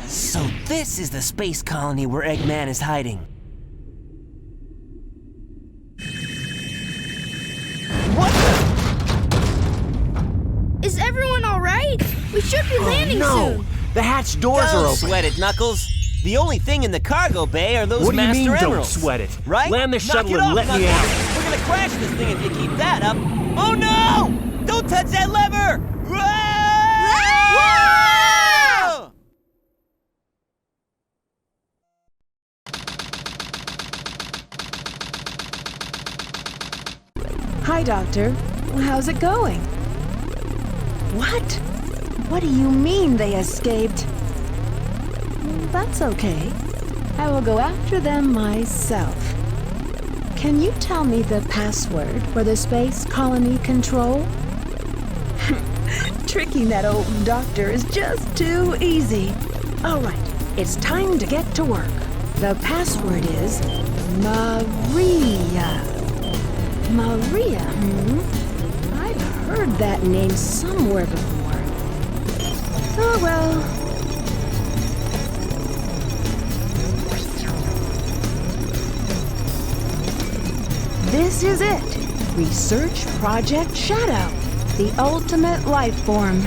[SPEAKER 7] So this is the space colony where Eggman is hiding. What the?
[SPEAKER 13] Is everyone all right? We should be landing soon.
[SPEAKER 11] The hatch doors are
[SPEAKER 7] Don't
[SPEAKER 11] open.
[SPEAKER 7] sweat it, Knuckles. The only thing in the cargo bay are those
[SPEAKER 11] What do you
[SPEAKER 7] Master
[SPEAKER 11] mean,
[SPEAKER 7] Emeralds.
[SPEAKER 11] don't sweat it?
[SPEAKER 7] Right?
[SPEAKER 11] Land the
[SPEAKER 7] Knock
[SPEAKER 11] shuttle
[SPEAKER 7] it
[SPEAKER 11] and
[SPEAKER 7] off,
[SPEAKER 11] let me
[SPEAKER 7] Knuckles.
[SPEAKER 11] out.
[SPEAKER 7] We're gonna crash this thing if you keep that up. Oh no! Don't touch that lever! Whoa!
[SPEAKER 10] Hi, Doctor. How's it going? What? What do you mean they escaped? That's okay. I will go after them myself. Can you tell me the password for the Space Colony Control? Tricking that old doctor is just too easy. All right, it's time to get to work. The password is Maria. Maria, I've heard that name somewhere before. Oh well. This is it. Research Project Shadow, the ultimate life form.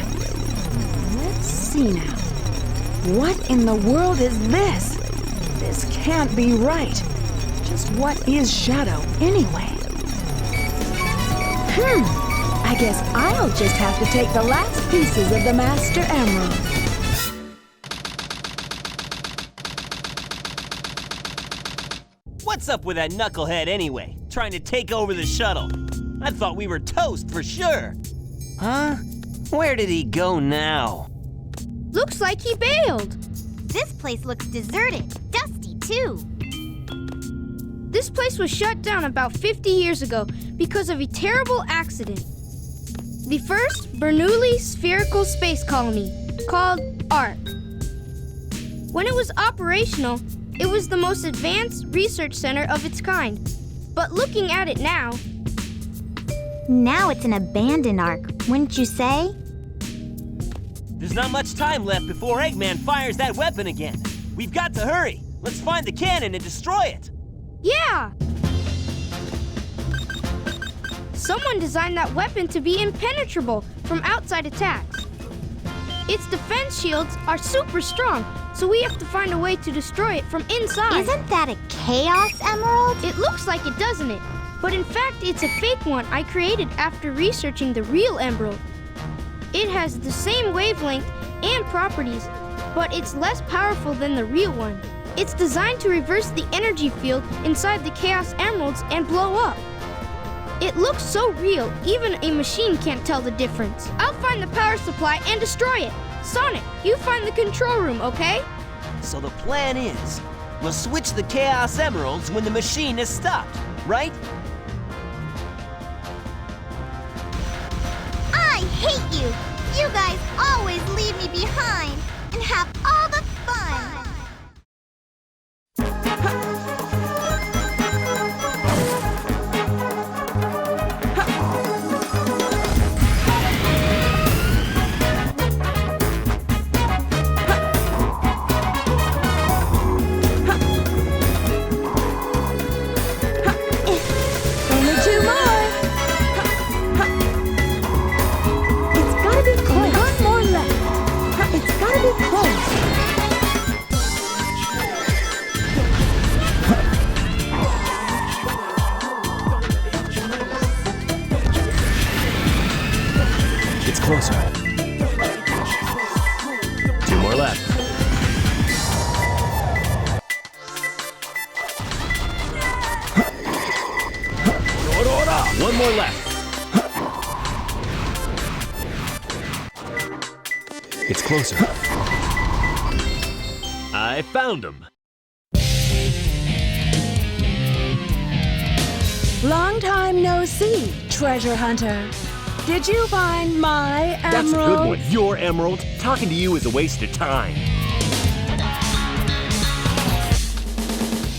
[SPEAKER 10] Let's see now. What in the world is this? This can't be right. Just what is Shadow anyway? I guess I'll just have to take the last pieces of the Master Emerald.
[SPEAKER 7] What's up with that knucklehead anyway? Trying to take over the shuttle. I thought we were toast for sure. Huh? Where did he go now?
[SPEAKER 13] Looks like he bailed.
[SPEAKER 12] This place looks deserted, dusty too.
[SPEAKER 13] This place was shut down about 50 years ago because of a terrible accident. The first Bernoulli spherical space colony, called ARK. When it was operational, it was the most advanced research center of its kind. But looking at it now...
[SPEAKER 12] Now it's an abandoned ARK, wouldn't you say?
[SPEAKER 7] There's not much time left before Eggman fires that weapon again. We've got to hurry. Let's find the cannon and destroy it.
[SPEAKER 13] Yeah! Someone designed that weapon to be impenetrable from outside attacks. Its defense shields are super strong, so we have to find a way to destroy it from inside.
[SPEAKER 12] Isn't that a Chaos Emerald?
[SPEAKER 13] It looks like it, doesn't it? But in fact, it's a fake one I created after researching the real emerald. It has the same wavelength and properties, but it's less powerful than the real one. It's designed to reverse the energy field inside the Chaos Emeralds and blow up. It looks so real, even a machine can't tell the difference. I'll find the power supply and destroy it. Sonic, you find the control room, okay?
[SPEAKER 7] So the plan is, we'll switch the Chaos Emeralds when the machine is stopped, right?
[SPEAKER 12] I hate you! You guys always leave me behind and have all the fun!
[SPEAKER 10] Only two more. It's gotta be close. One more left. It's gotta be close.
[SPEAKER 11] It's closer. Two more left. One more left. It's closer. I found him.
[SPEAKER 10] Long time no see, treasure hunter. Did you find my emerald?
[SPEAKER 11] That's a good one. Your emerald. Talking to you is a waste of time.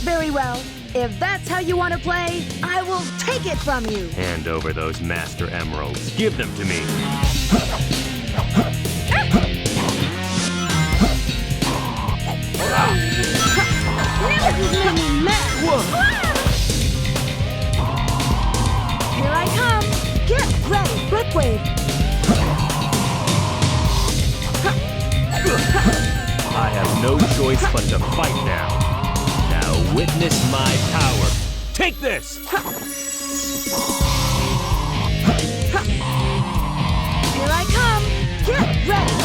[SPEAKER 10] Very well. If that's how you want to play, I will take it from you.
[SPEAKER 11] Hand over those master emeralds. Give them to me.
[SPEAKER 10] Never you made me mad. Here I come. Get ready, Brick Wave.
[SPEAKER 11] I have no choice but to fight now. Now witness my power. Take this!
[SPEAKER 10] Here I come. Get ready.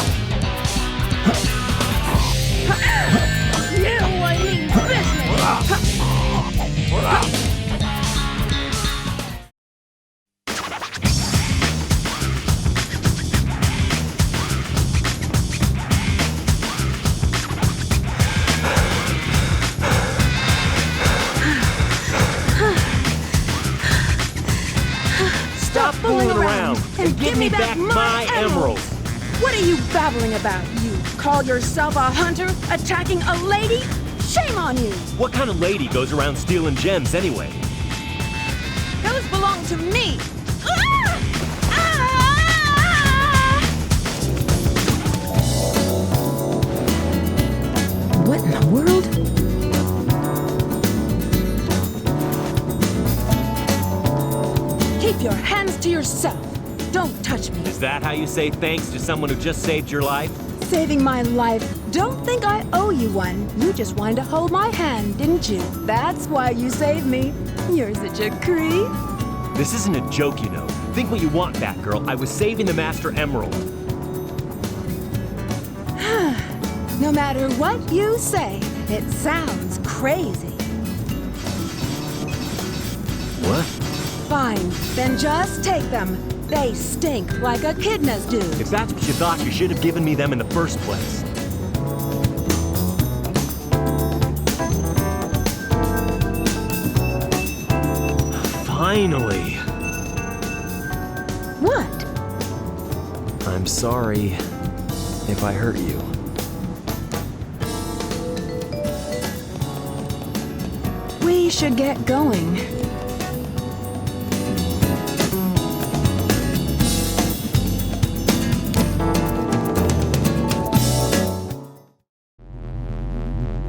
[SPEAKER 10] You I mean business.
[SPEAKER 11] Stop fooling around and give me back my emerald.
[SPEAKER 10] What are you babbling about? You call yourself a hunter attacking a lady? Shame on you!
[SPEAKER 11] What kind of lady goes around stealing gems anyway?
[SPEAKER 10] Those belong to me! What in the world? Keep your hands to yourself. Don't touch me.
[SPEAKER 11] Is that how you say thanks to someone who just saved your life?
[SPEAKER 10] Saving my life. Don't think I owe you one. You just wanted to hold my hand, didn't you? That's why you saved me. You're such a creep.
[SPEAKER 11] This isn't a joke, you know. Think what you want, Batgirl. I was saving the Master Emerald.
[SPEAKER 10] No matter what you say, it sounds crazy.
[SPEAKER 11] What?
[SPEAKER 10] Fine, then just take them. They stink like Echidnas do.
[SPEAKER 11] If that's what you thought, you should have given me them in the first place. Finally!
[SPEAKER 10] What?
[SPEAKER 11] I'm sorry if I hurt you.
[SPEAKER 10] We should get going.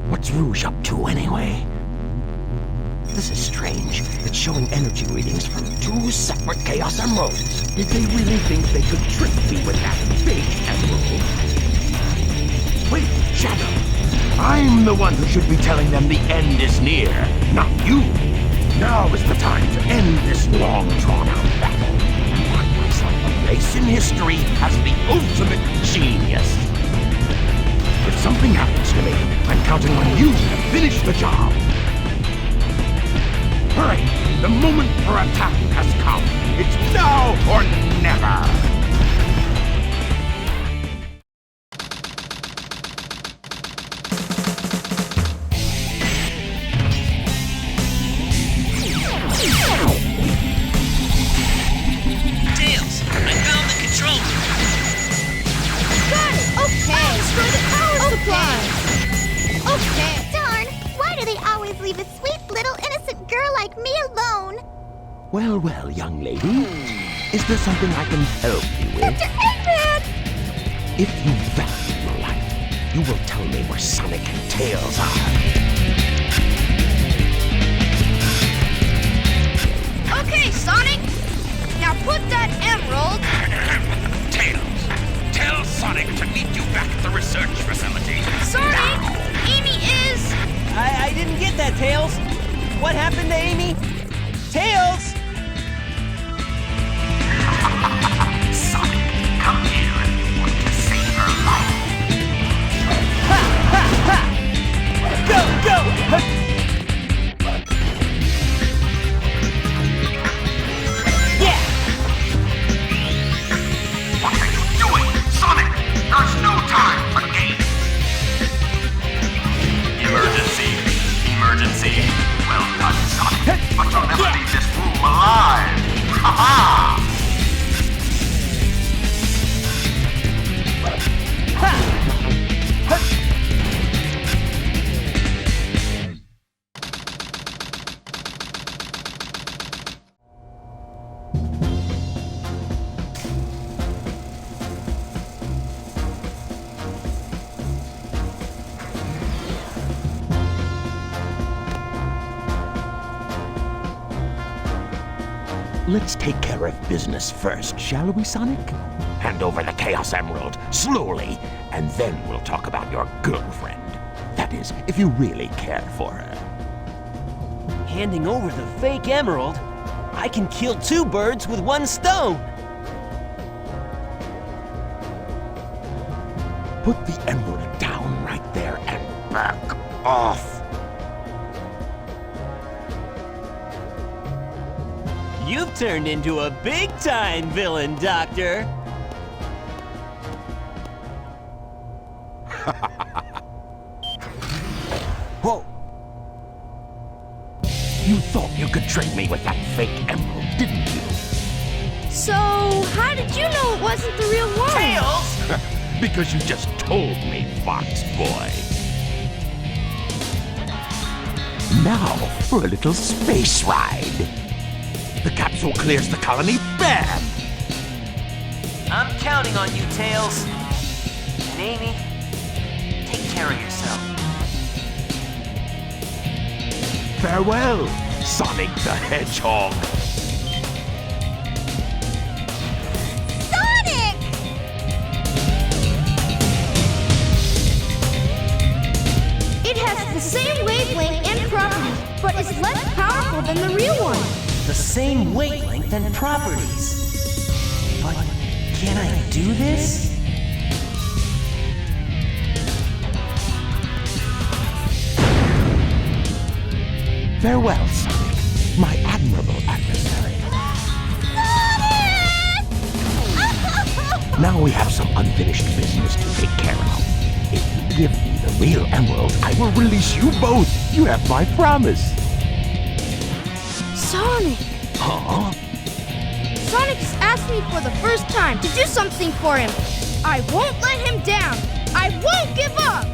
[SPEAKER 2] What's Rouge up to anyway? This is strange. It's showing energy readings from two separate Chaos Emeralds. Did they really think they could trick me with that big emerald? Wait, Shadow. I'm the one who should be telling them the end is near, not you. Now is the time to end this long, drawn-out battle. Find myself a place in history as the ultimate genius. If something happens to me, I'm counting on you to finish the job. Hurry! The moment for attack has come. It's now or never!
[SPEAKER 8] Tails, I found the control room.
[SPEAKER 13] Got it! Okay! Destroy the power supply! Okay!
[SPEAKER 12] Darn! Why do they always leave a sweet little innocent girl like me alone?
[SPEAKER 2] Well, well, young lady. Is there something I can help you with?
[SPEAKER 12] Dr. Eggman!
[SPEAKER 2] If you value your life, you will tell me where Sonic and Tails are.
[SPEAKER 13] Okay, Sonic! Now put that emerald...
[SPEAKER 2] Tails, tell Sonic to meet you back at the research facility.
[SPEAKER 13] Sonic!
[SPEAKER 2] Now.
[SPEAKER 13] Amy is...
[SPEAKER 7] I didn't get that, Tails. What happened to Amy? Tails!
[SPEAKER 2] Sonic, come here if you want to save her life.
[SPEAKER 7] Ha! Ha! Ha! Go! Go! Yeah!
[SPEAKER 2] What are you doing, Sonic? There's no time for games. Emergency. Emergency. Well done, Sonic. But you'll never leave this room alive. Ha-ha! Let's take care of business first, shall we, Sonic? Hand over the Chaos Emerald, slowly, and then we'll talk about your girlfriend. That is, if you really care for her.
[SPEAKER 7] Handing over the fake emerald? I can kill two birds with one stone!
[SPEAKER 2] Put the emerald down right there and back off.
[SPEAKER 7] You've turned into a big-time villain, Doctor!
[SPEAKER 2] Whoa! You thought you could trick me with that fake emerald, didn't you?
[SPEAKER 13] So, how did you know it wasn't the real one?
[SPEAKER 7] Tails!
[SPEAKER 2] Because you just told me, Fox Boy. Now for a little space ride. The capsule clears the colony, bam!
[SPEAKER 7] I'm counting on you, Tails. And Amy, take care of yourself.
[SPEAKER 2] Farewell, Sonic the Hedgehog.
[SPEAKER 12] Sonic!
[SPEAKER 13] It has the same wavelength and properties, but is less powerful than the real one.
[SPEAKER 7] The same wavelength and properties. But can I do this?
[SPEAKER 2] Farewell, Sonic, my admirable adversary. Now we have some unfinished business to take care of. If you give me the real emerald, I will release you both. You have my promise.
[SPEAKER 13] Sonic!
[SPEAKER 2] Huh?
[SPEAKER 13] Sonic has asked me for the first time to do something for him. I won't let him down. I won't give up!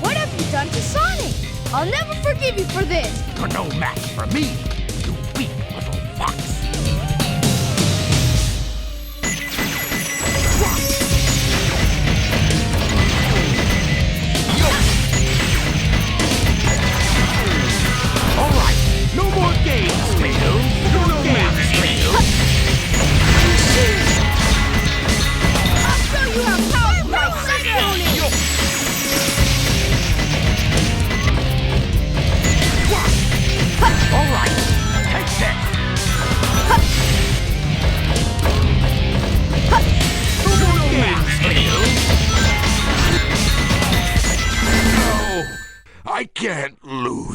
[SPEAKER 13] What have you done to Sonic? I'll never forgive you for this.
[SPEAKER 2] You're no match for me, you weak little fox. All right, no more games, Tails. No games, Tails.
[SPEAKER 13] I'll show you how powerful my cyclone is.
[SPEAKER 2] All right.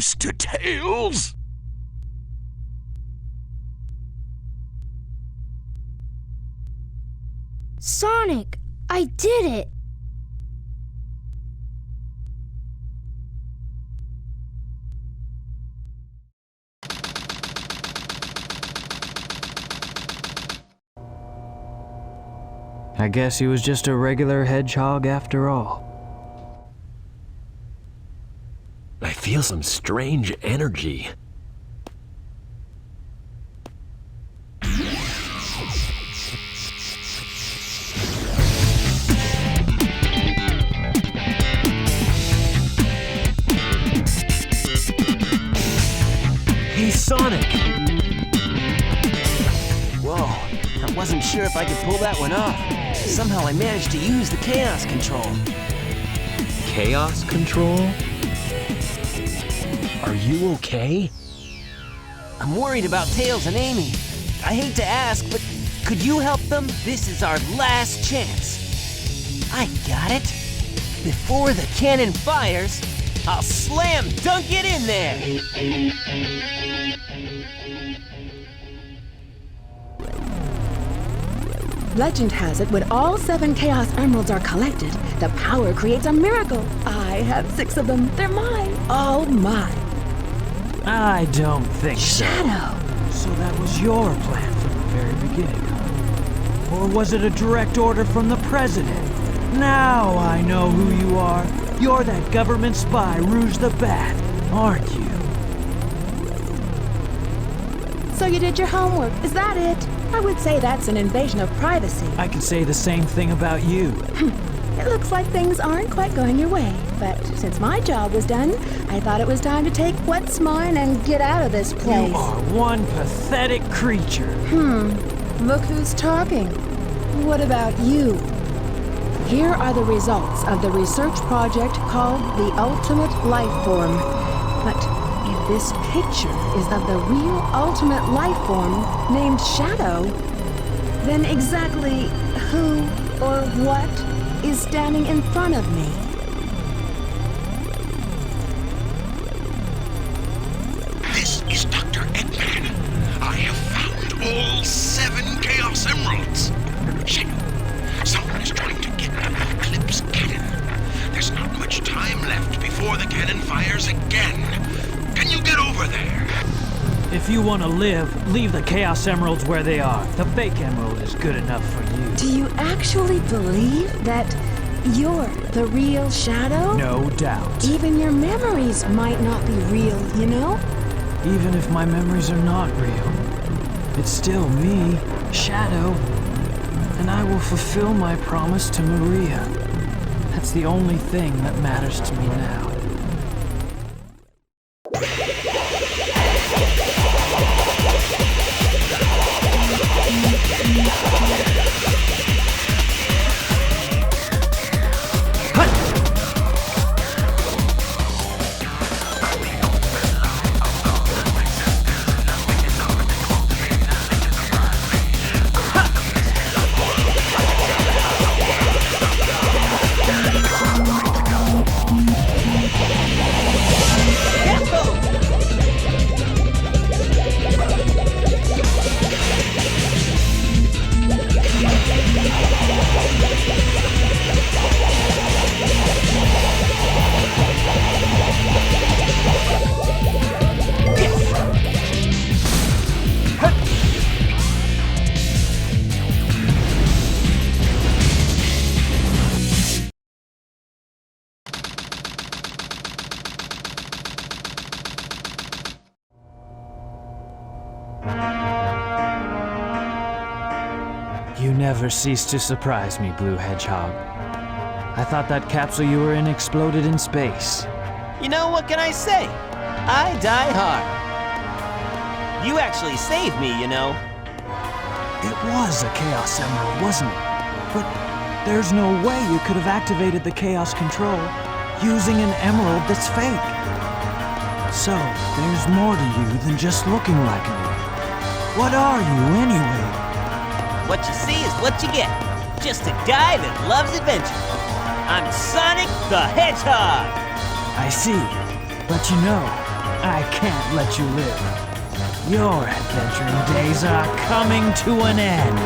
[SPEAKER 2] close to Tails?
[SPEAKER 13] Sonic, I did it!
[SPEAKER 4] I guess he was just a regular hedgehog after all.
[SPEAKER 11] I feel some strange energy. Hey, Sonic!
[SPEAKER 7] Whoa, I wasn't sure if I could pull that one off. Somehow I managed to use the chaos control.
[SPEAKER 11] Chaos control? Are you okay?
[SPEAKER 7] I'm worried about Tails and Amy. I hate to ask, but could you help them? This is our last chance. I got it. Before the cannon fires, I'll slam dunk it in there.
[SPEAKER 10] Legend has it, when all 7 Chaos Emeralds are collected, the power creates a miracle. I have 6 of them. They're mine. All mine.
[SPEAKER 4] I don't think so.
[SPEAKER 10] Shadow!
[SPEAKER 4] So that was your plan from the very beginning, huh? Or was it a direct order from the president? Now I know who you are. You're that government spy, Rouge the Bat, aren't you?
[SPEAKER 10] So you did your homework, is that it? I would say that's an invasion of privacy.
[SPEAKER 4] I can say the same thing about you.
[SPEAKER 10] It looks like things aren't quite going your way, but since my job was done, I thought it was time to take what's mine and get out of this place.
[SPEAKER 4] You are one pathetic creature.
[SPEAKER 10] Look who's talking. What about you? Here are the results of the research project called the Ultimate Life Form. But if this picture is of the real ultimate life form named Shadow, then exactly who or what is standing in front of me?
[SPEAKER 2] This is Dr. Eggman. I have found all 7 Chaos Emeralds. Shit! Someone is trying to get to the Eclipse cannon. There's not much time left before the cannon fires again. Can you get over there?
[SPEAKER 4] If you want to live, leave the Chaos Emeralds where they are. The fake emerald is good enough for you.
[SPEAKER 10] Do you actually believe that you're the real Shadow?
[SPEAKER 4] No doubt.
[SPEAKER 10] Even your memories might not be real, you know?
[SPEAKER 4] Even if my memories are not real, it's still me, Shadow. And I will fulfill my promise to Maria. That's the only thing that matters to me now. You never cease to surprise me, Blue Hedgehog. I thought that capsule you were in exploded in space.
[SPEAKER 7] You know, what can I say? I die hard. You actually saved me, you know.
[SPEAKER 4] It was a Chaos Emerald, wasn't it? But there's no way you could have activated the Chaos Control using an emerald that's fake. So, there's more to you than just looking like me. What are you, anyway?
[SPEAKER 7] What you see is what you get. Just a guy that loves adventure. I'm Sonic the Hedgehog.
[SPEAKER 4] I see. But you know, I can't let you live. Your adventuring days are coming to an end.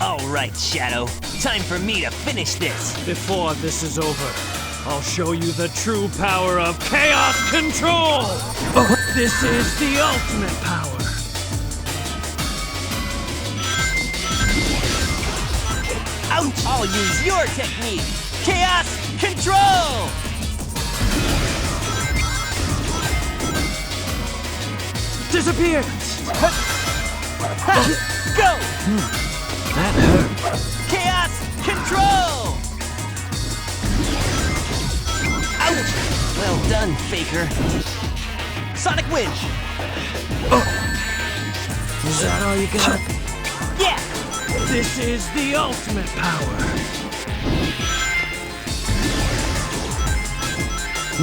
[SPEAKER 7] All right, Shadow. Time for me to finish this.
[SPEAKER 4] Before this is over, I'll show you the true power of chaos control! This is the ultimate power.
[SPEAKER 7] Ouch! I'll use your technique. Chaos control!
[SPEAKER 4] Disappearance!
[SPEAKER 7] Go!
[SPEAKER 4] That hurt.
[SPEAKER 7] Chaos control! Ouch! Well done, Faker. Sonic Winch!
[SPEAKER 4] Is that all you got?
[SPEAKER 7] Yeah!
[SPEAKER 4] This is the ultimate power.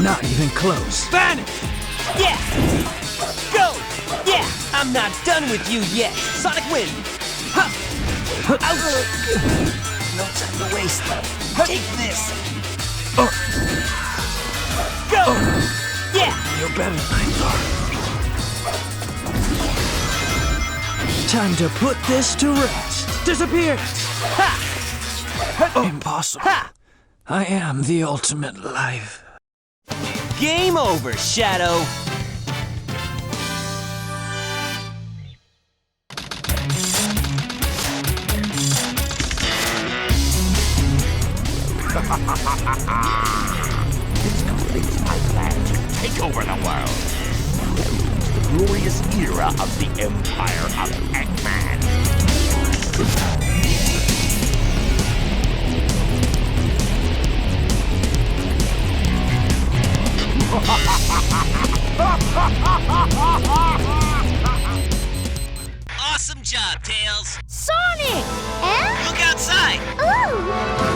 [SPEAKER 4] Not even close. Vanish!
[SPEAKER 7] Yeah! Go! Yeah! I'm not done with you yet. Sonic Wind! Huh. Ouch! No time to waste. Take this! Go! Yeah!
[SPEAKER 4] You're better than I thought. Time to put this to rest. Disappearance!
[SPEAKER 7] Ha!
[SPEAKER 4] Impossible.
[SPEAKER 7] Ha!
[SPEAKER 4] I am the ultimate life.
[SPEAKER 7] Game over, Shadow!
[SPEAKER 2] This completes my plan to take over the world. The glorious era of the Empire of Eggman.
[SPEAKER 7] Awesome job, Tails!
[SPEAKER 12] Sonic! Eh?
[SPEAKER 7] Look outside!
[SPEAKER 12] Ooh!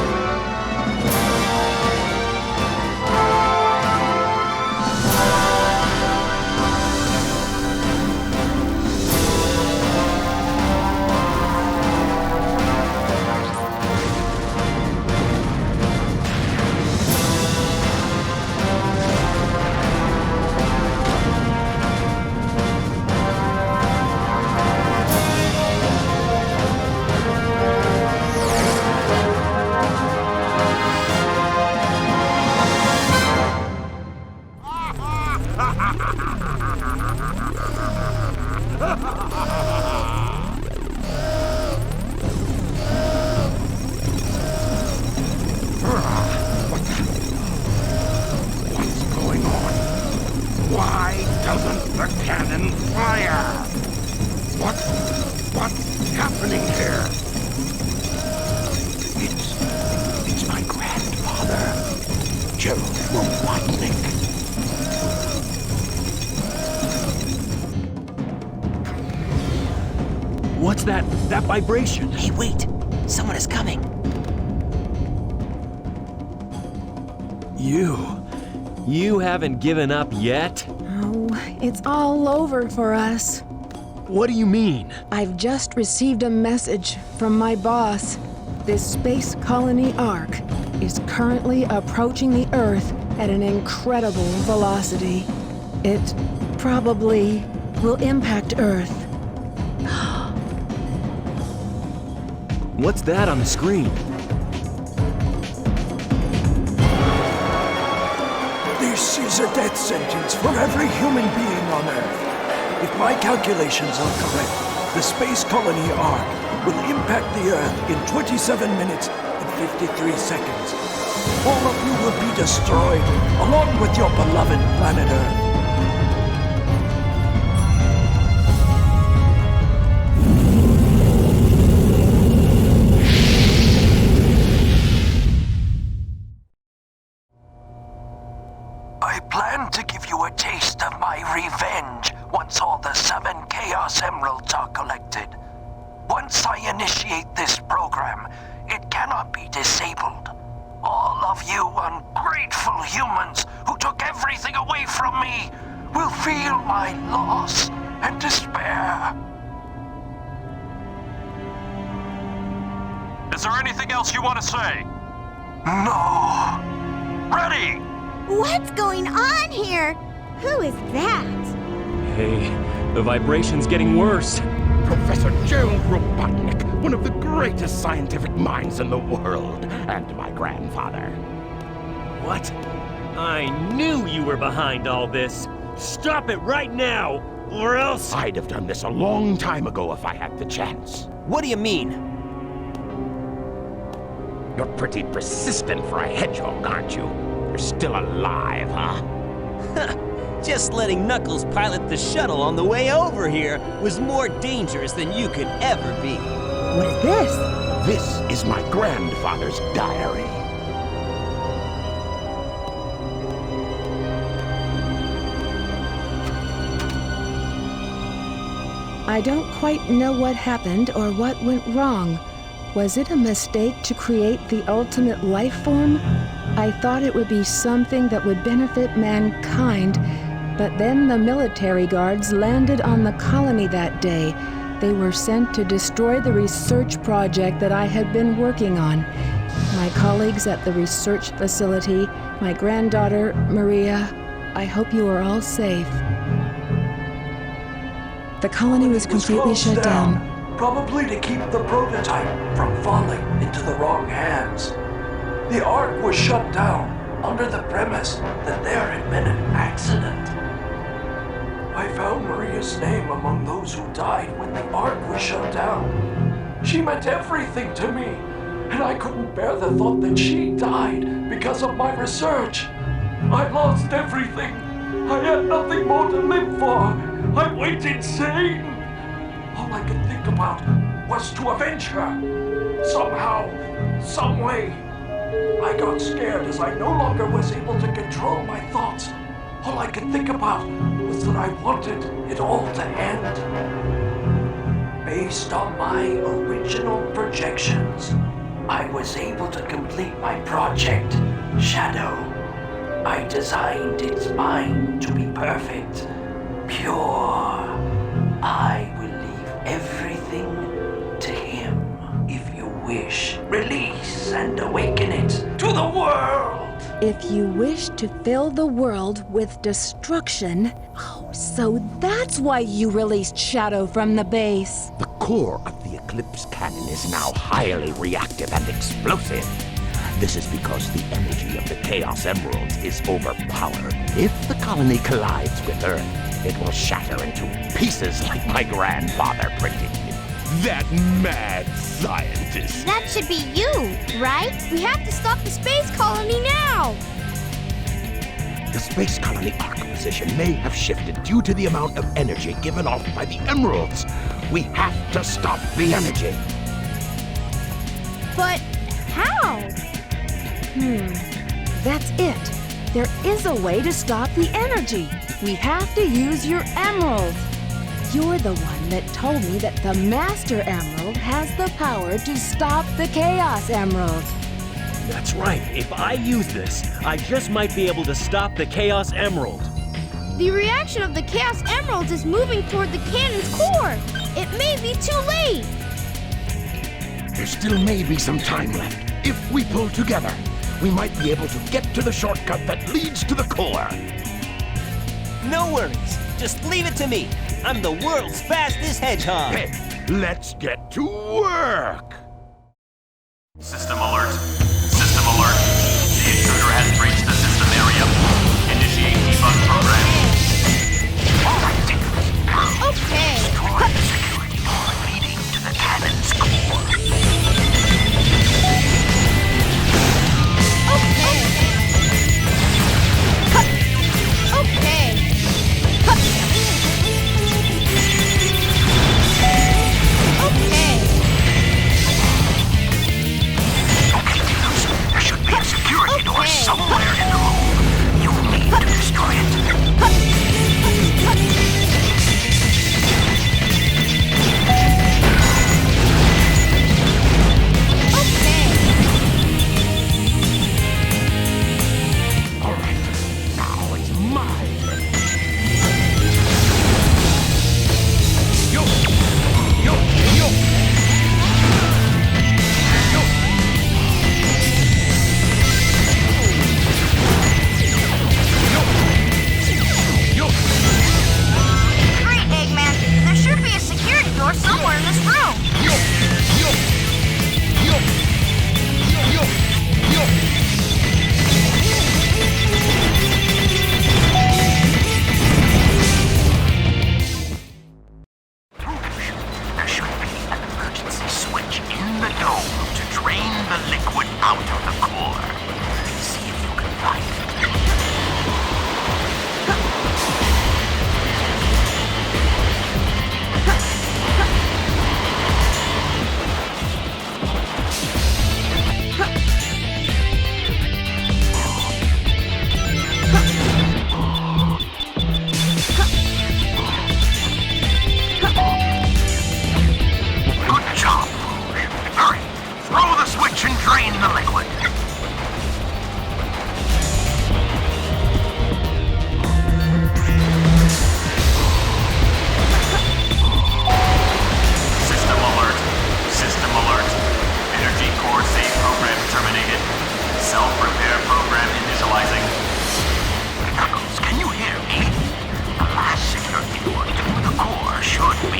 [SPEAKER 2] What's going on? Why doesn't the cannon fire? What's happening here? It's my grandfather, Gerald Robotnik.
[SPEAKER 11] What's that vibration?
[SPEAKER 7] Hey, wait! Someone is coming!
[SPEAKER 11] You haven't given up yet?
[SPEAKER 10] Oh, it's all over for us.
[SPEAKER 11] What do you mean?
[SPEAKER 10] I've just received a message from my boss. This Space Colony ARK is currently approaching the Earth at an incredible velocity. It probably will impact Earth.
[SPEAKER 11] What's that on the screen?
[SPEAKER 17] This is a death sentence for every human being on Earth. If my calculations are correct, the Space Colony ARK will impact the Earth in 27 minutes and 53 seconds. All of you will be destroyed, along with your beloved planet Earth. I plan to give you a taste of my revenge once all the 7 Chaos Emeralds are collected. Once I initiate this program, it cannot be disabled. All of you ungrateful humans who took everything away from me will feel my loss and despair.
[SPEAKER 5] Is there anything else you want to say?
[SPEAKER 17] No. Ready!
[SPEAKER 12] What's going on here? Who is that?
[SPEAKER 11] Hey, the vibration's getting worse.
[SPEAKER 2] Professor Gerald Robotnik, one of the greatest scientific minds in the world, and my grandfather.
[SPEAKER 11] What? I knew you were behind all this. Stop it right now, or else...
[SPEAKER 2] I'd have done this a long time ago if I had the chance.
[SPEAKER 7] What do you mean?
[SPEAKER 2] You're pretty persistent for a hedgehog, aren't you? You're still alive, huh?
[SPEAKER 7] Just letting Knuckles pilot the shuttle on the way over here was more dangerous than you could ever be.
[SPEAKER 10] What is this?
[SPEAKER 2] This is my grandfather's diary.
[SPEAKER 10] I don't quite know what happened or what went wrong. Was it a mistake to create the ultimate life form? I thought it would be something that would benefit mankind, but then the military guards landed on the colony that day. They were sent to destroy the research project that I had been working on. My colleagues at the research facility, my granddaughter, Maria, I hope you are all safe. The colony was completely shut down.
[SPEAKER 17] Probably to keep the prototype from falling into the wrong hands. The ARK was shut down under the premise that there had been an accident. I found Maria's name among those who died when the ARK was shut down. She meant everything to me, and I couldn't bear the thought that she died because of my research. I lost everything. I had nothing more to live for. I went insane. All I could think about was to avenge her. Somehow, some way. I got scared as I no longer was able to control my thoughts. All I could think about was that I wanted it all to end. Based on my original projections, I was able to complete my project, Shadow. I designed its mind to be perfect, pure. I will leave everything to him. If you wish, release and awaken it to the world.
[SPEAKER 10] If you wish to fill the world with destruction, oh, so that's why you released Shadow from the base.
[SPEAKER 2] The core of the Eclipse cannon is now highly reactive and explosive. This is because the energy of the Chaos Emeralds is overpowered. If the colony collides with Earth, it will shatter into pieces like my grandfather predicted. That mad scientist.
[SPEAKER 13] That should be you, right? We have to stop the Space Colony now!
[SPEAKER 2] The Space Colony ARK position may have shifted due to the amount of energy given off by the Emeralds. We have to stop the energy.
[SPEAKER 13] But how?
[SPEAKER 10] That's it. There is a way to stop the energy. We have to use your emerald. You're the one that told me that the Master Emerald has the power to stop the Chaos Emerald.
[SPEAKER 11] That's right. If I use this, I just might be able to stop the Chaos Emerald.
[SPEAKER 13] The reaction of the Chaos Emeralds is moving toward the cannon's core. It may be too late.
[SPEAKER 2] There still may be some time left. If we pull together, we might be able to get to the shortcut that leads to the core.
[SPEAKER 7] No worries. Just leave it to me. I'm the world's fastest hedgehog.
[SPEAKER 2] Hey, let's get to work.
[SPEAKER 18] System alert. System alert. The intruder has breached the system area. Initiate debug program.
[SPEAKER 13] Okay.
[SPEAKER 17] Destroy the security door leading to the cannon's core.
[SPEAKER 13] Okay. Okay. Okay.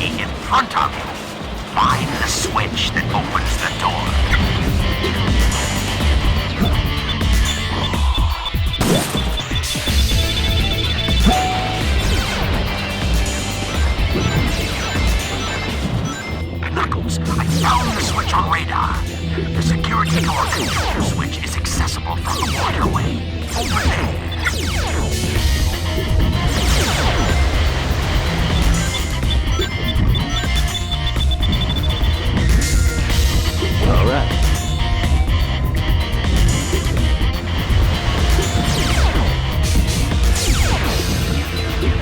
[SPEAKER 2] directly in front of you. Find the switch that opens the door. Knuckles, I found the switch on radar. The security door control switch is accessible from the waterway. Over there.
[SPEAKER 11] All right.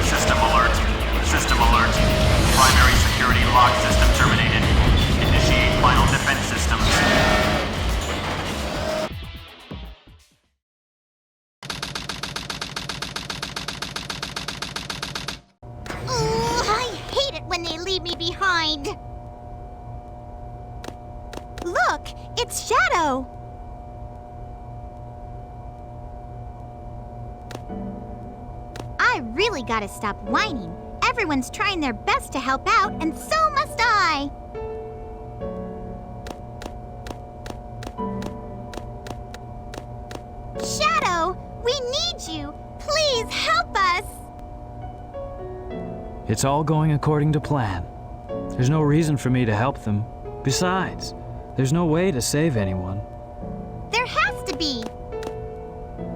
[SPEAKER 18] System alert. System alert. Primary security lock system terminated. Initiate final defense systems.
[SPEAKER 12] Ooh, I hate it when they leave me behind. Look, it's Shadow. I really gotta stop whining. Everyone's trying their best to help out, and so must I. Shadow, we need you. Please help us.
[SPEAKER 4] It's all going according to plan. There's no reason for me to help them. Besides, there's no way to save anyone.
[SPEAKER 12] There has to be.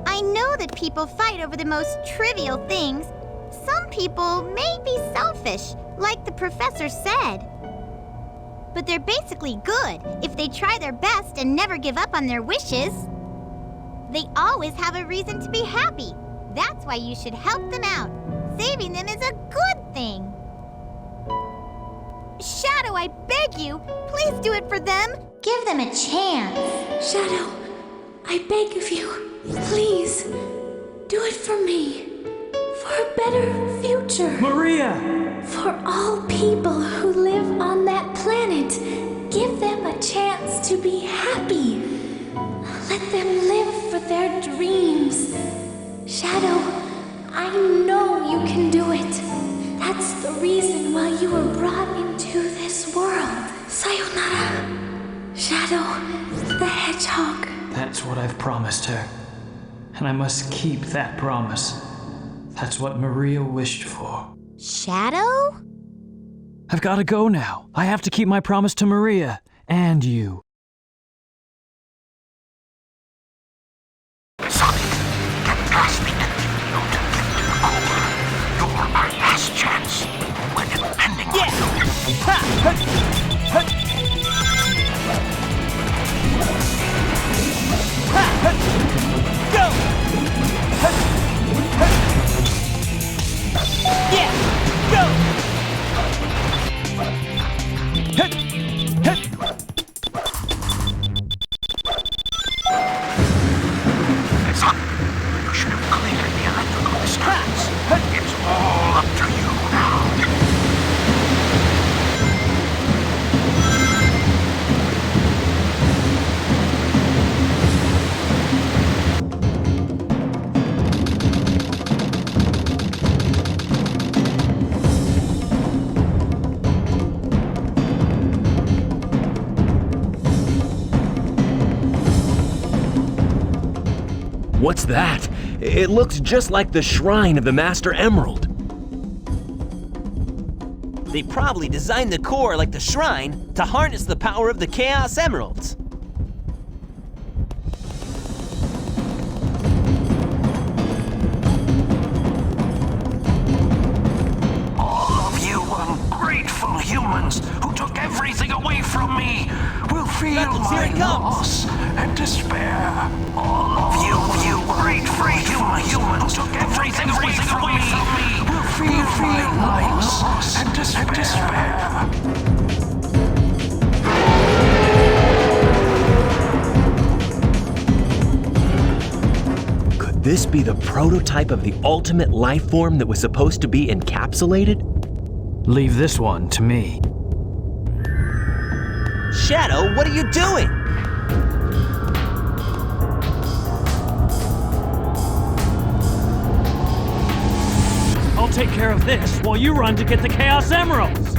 [SPEAKER 12] I know that people fight over the most trivial things. Some people may be selfish, like the professor said. But they're basically good if they try their best and never give up on their wishes. They always have a reason to be happy. That's why you should help them out. Saving them is a good thing. Shadow, I beg you, please do it for them.
[SPEAKER 19] Give them a chance. Shadow, I beg of you, please, do it for me. For a better future.
[SPEAKER 4] Maria!
[SPEAKER 19] For all people who live on that planet. Give them a chance to be happy. Let them live for their dreams. Shadow, I know you can do it. That's the reason why you were brought into this world. Sayonara, Shadow the Hedgehog.
[SPEAKER 4] That's what I've promised her. And I must keep that promise. That's what Maria wished for.
[SPEAKER 12] Shadow?
[SPEAKER 4] I've got to go now. I have to keep my promise to Maria and you.
[SPEAKER 2] Sonic, get past the energy field to get to the core. You're our last chance. We're depending on
[SPEAKER 7] you. Go! Yeah! Go!
[SPEAKER 2] Son, you should have cleared the electrical disturbance. It's all up to you now.
[SPEAKER 11] What's that? It looks just like the shrine of the Master Emerald.
[SPEAKER 7] They probably designed the core like the shrine to harness the power of the Chaos Emeralds.
[SPEAKER 17] All of you ungrateful humans who took everything away from me will feel my loss and despair. All of you ungrateful humans who took everything away from me will feel my loss and despair.
[SPEAKER 11] Could this be the prototype of the ultimate life form that was supposed to be encapsulated?
[SPEAKER 4] Leave this one to me.
[SPEAKER 7] Shadow, what are you doing?
[SPEAKER 4] I'll take care of this while you run to get the Chaos Emeralds.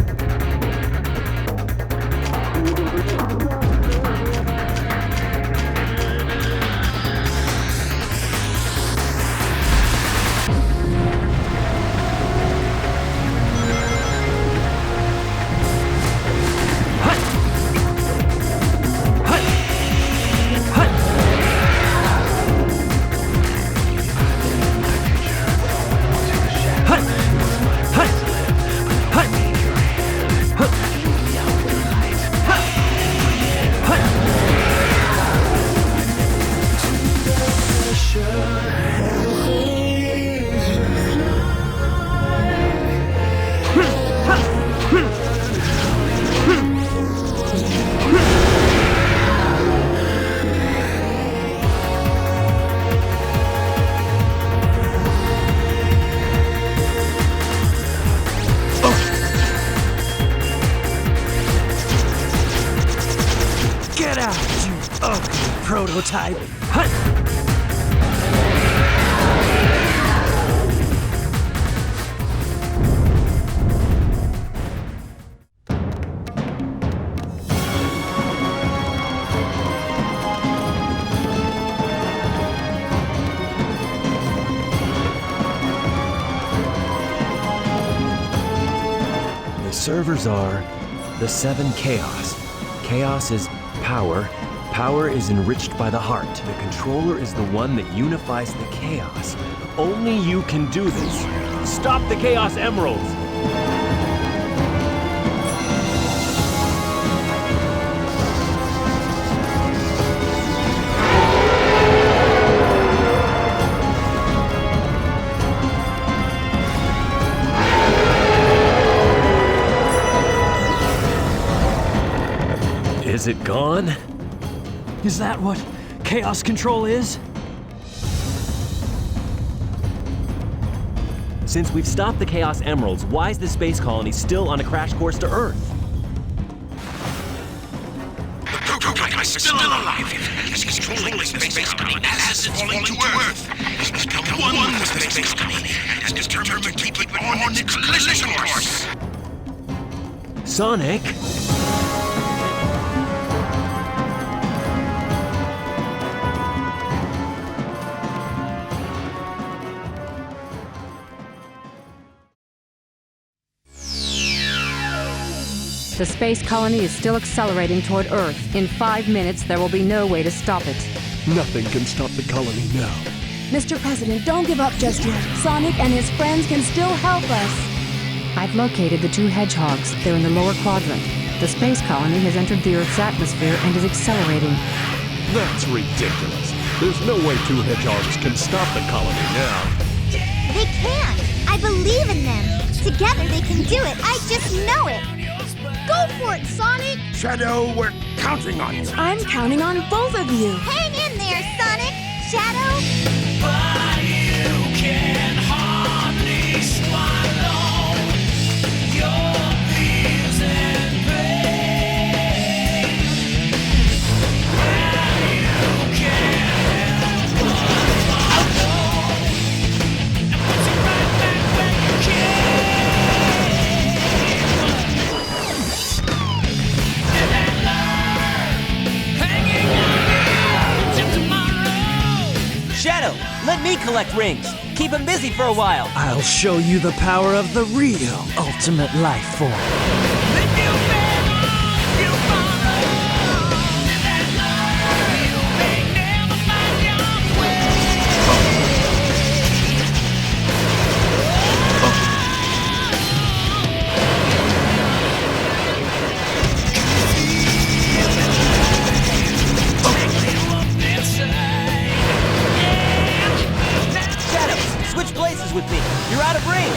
[SPEAKER 16] Get out, you ugly prototype!
[SPEAKER 11] The servers are the 7 Chaos. Chaos is power. Power is enriched by the heart. The controller is the one that unifies the chaos. Only you can do this. Stop the Chaos Emeralds! Is it gone?
[SPEAKER 4] Is that what Chaos Control is?
[SPEAKER 11] Since we've stopped the Chaos Emeralds, why is the Space Colony still on a crash course to Earth?
[SPEAKER 2] The prototype is still alive. He's controlling the Space Colony as it's falling to Earth. He's become one with the Space Colony and is determined to keep it on its collision course.
[SPEAKER 11] Sonic?
[SPEAKER 1] The space colony is still accelerating toward Earth. In 5 minutes, there will be no way to stop it.
[SPEAKER 15] Nothing can stop the colony now.
[SPEAKER 10] Mr. President, don't give up just yet. Sonic and his friends can still help us.
[SPEAKER 1] I've located the 2 hedgehogs. They're in the lower quadrant. The space colony has entered the Earth's atmosphere and is accelerating.
[SPEAKER 15] That's ridiculous. There's no way 2 hedgehogs can stop the colony now.
[SPEAKER 12] They can! I believe in them! Together they can do it! I just know it!
[SPEAKER 13] Go for it, Sonic!
[SPEAKER 2] Shadow, we're counting on you.
[SPEAKER 10] I'm counting on both of you.
[SPEAKER 12] Hang in there, Sonic! Shadow!
[SPEAKER 8] But you can hardly swallow your fears and pain. And you can't follow and put you right back where you came.
[SPEAKER 7] Shadow, let me collect rings. Keep him busy for a while.
[SPEAKER 16] I'll show you the power of the real ultimate life form.
[SPEAKER 7] Switch places with me. You're out of range.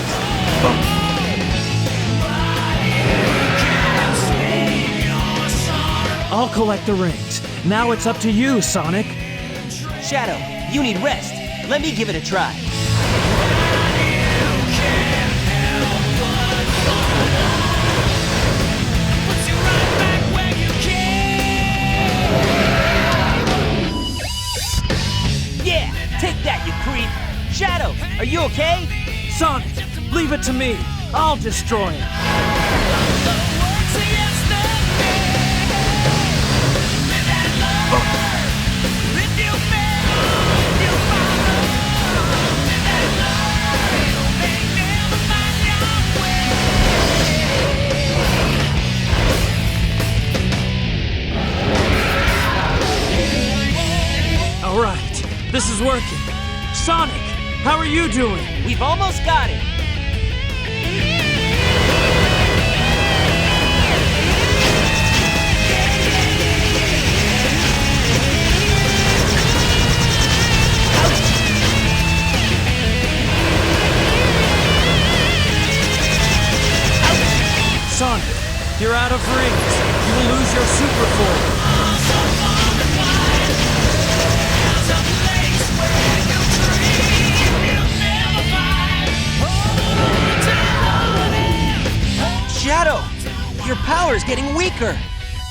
[SPEAKER 4] I'll collect the rings. Now it's up to you, Sonic.
[SPEAKER 7] Shadow, you need rest. Let me give it a try. Yeah, take that, you creep. Shadow, are you okay?
[SPEAKER 4] Sonic, leave it to me. I'll destroy it. is working. Sonic, how are you doing?
[SPEAKER 7] We've almost got it.
[SPEAKER 4] Sonic, you're out of rings. You will lose your super form.
[SPEAKER 7] Shadow, your power is getting weaker.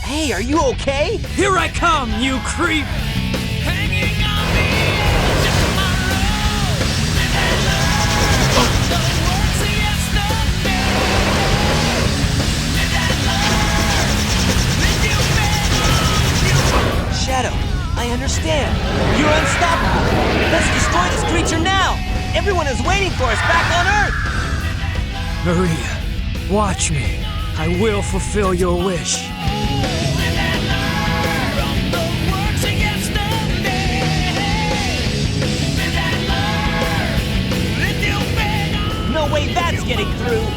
[SPEAKER 7] Hey, are you okay?
[SPEAKER 4] Here I come, you creep!
[SPEAKER 7] Shadow, I understand. You're unstoppable. Let's destroy this creature now. Everyone is waiting for us back on Earth.
[SPEAKER 4] Maria, watch me. I will fulfill your wish.
[SPEAKER 7] No way that's getting through.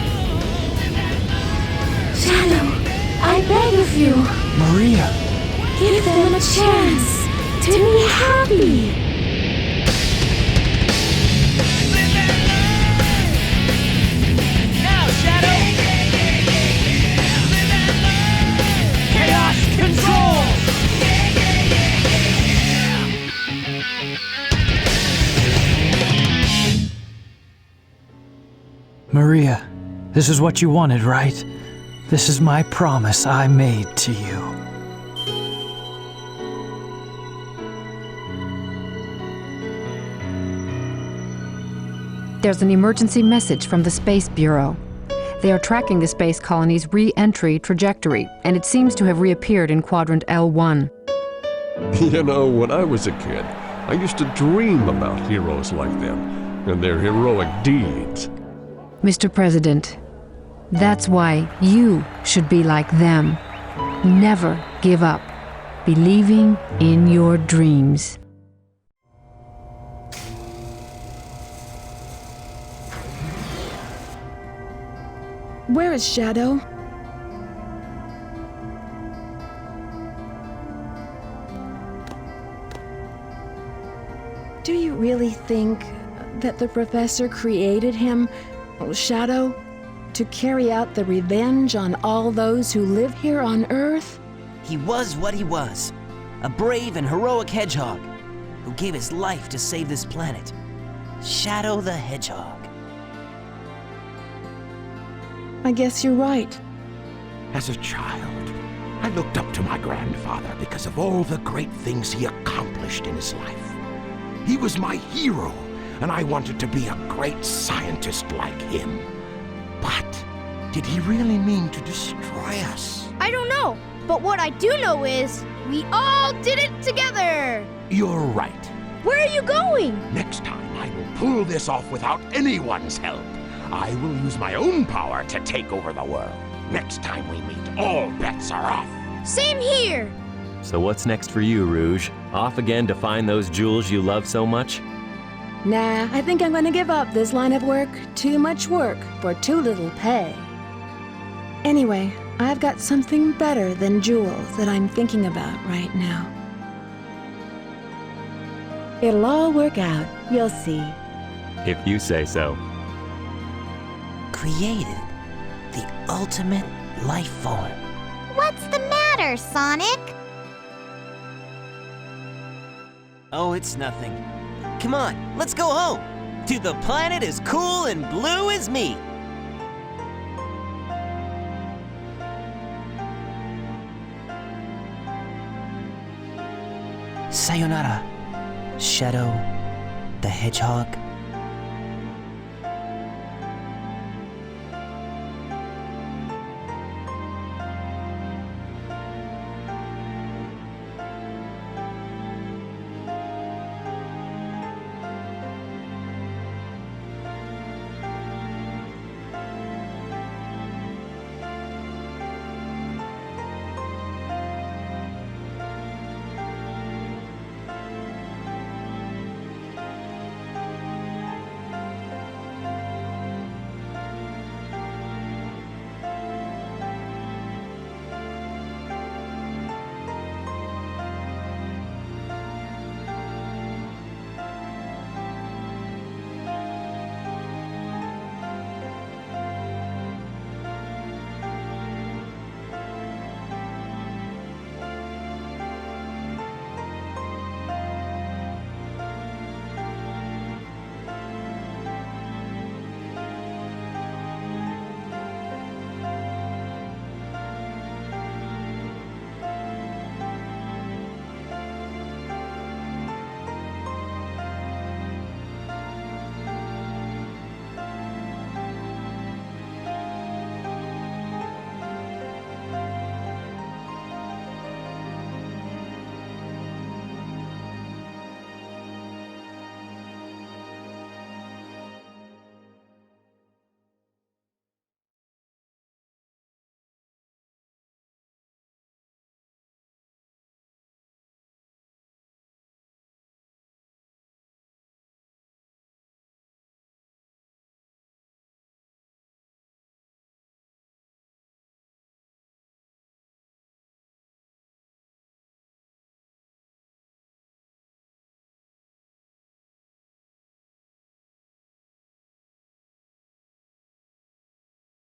[SPEAKER 19] Shadow, I beg of you.
[SPEAKER 4] Maria.
[SPEAKER 19] Give them a chance to be happy.
[SPEAKER 7] Now, Shadow! Chaos control!
[SPEAKER 4] Maria, this is what you wanted, right? This is my promise I made to you.
[SPEAKER 1] There's an emergency message from the Space Bureau. They are tracking the space colony's re-entry trajectory, and it seems to have reappeared in quadrant L1.
[SPEAKER 15] You know, when I was a kid, I used to dream about heroes like them and their heroic deeds.
[SPEAKER 1] Mr. President, that's why you should be like them. Never give up, believing in your dreams.
[SPEAKER 10] Where is Shadow? Do you really think that the professor created him, Shadow, to carry out the revenge on all those who live here on Earth?
[SPEAKER 7] He was what he was. A brave and heroic hedgehog who gave his life to save this planet. Shadow the Hedgehog.
[SPEAKER 10] I guess you're right.
[SPEAKER 2] As a child, I looked up to my grandfather because of all the great things he accomplished in his life. He was my hero, and I wanted to be a great scientist like him. But did he really mean to destroy us?
[SPEAKER 13] I don't know, but what I do know is we all did it together.
[SPEAKER 2] You're right.
[SPEAKER 13] Where are you going?
[SPEAKER 2] Next time, I will pull this off without anyone's help. I will use my own power to take over the world. Next time we meet, all bets are off.
[SPEAKER 13] Same here.
[SPEAKER 11] So what's next for you, Rouge? Off again to find those jewels you love so much?
[SPEAKER 10] Nah, I think I'm gonna give up this line of work. Too much work for too little pay. Anyway, I've got something better than jewels that I'm thinking about right now. It'll all work out, you'll see.
[SPEAKER 11] If you say so.
[SPEAKER 7] Created the ultimate life form.
[SPEAKER 12] What's the matter, Sonic?
[SPEAKER 7] Oh, it's nothing. Come on, let's go home. To the planet as cool and blue as me. Sayonara, Shadow the Hedgehog.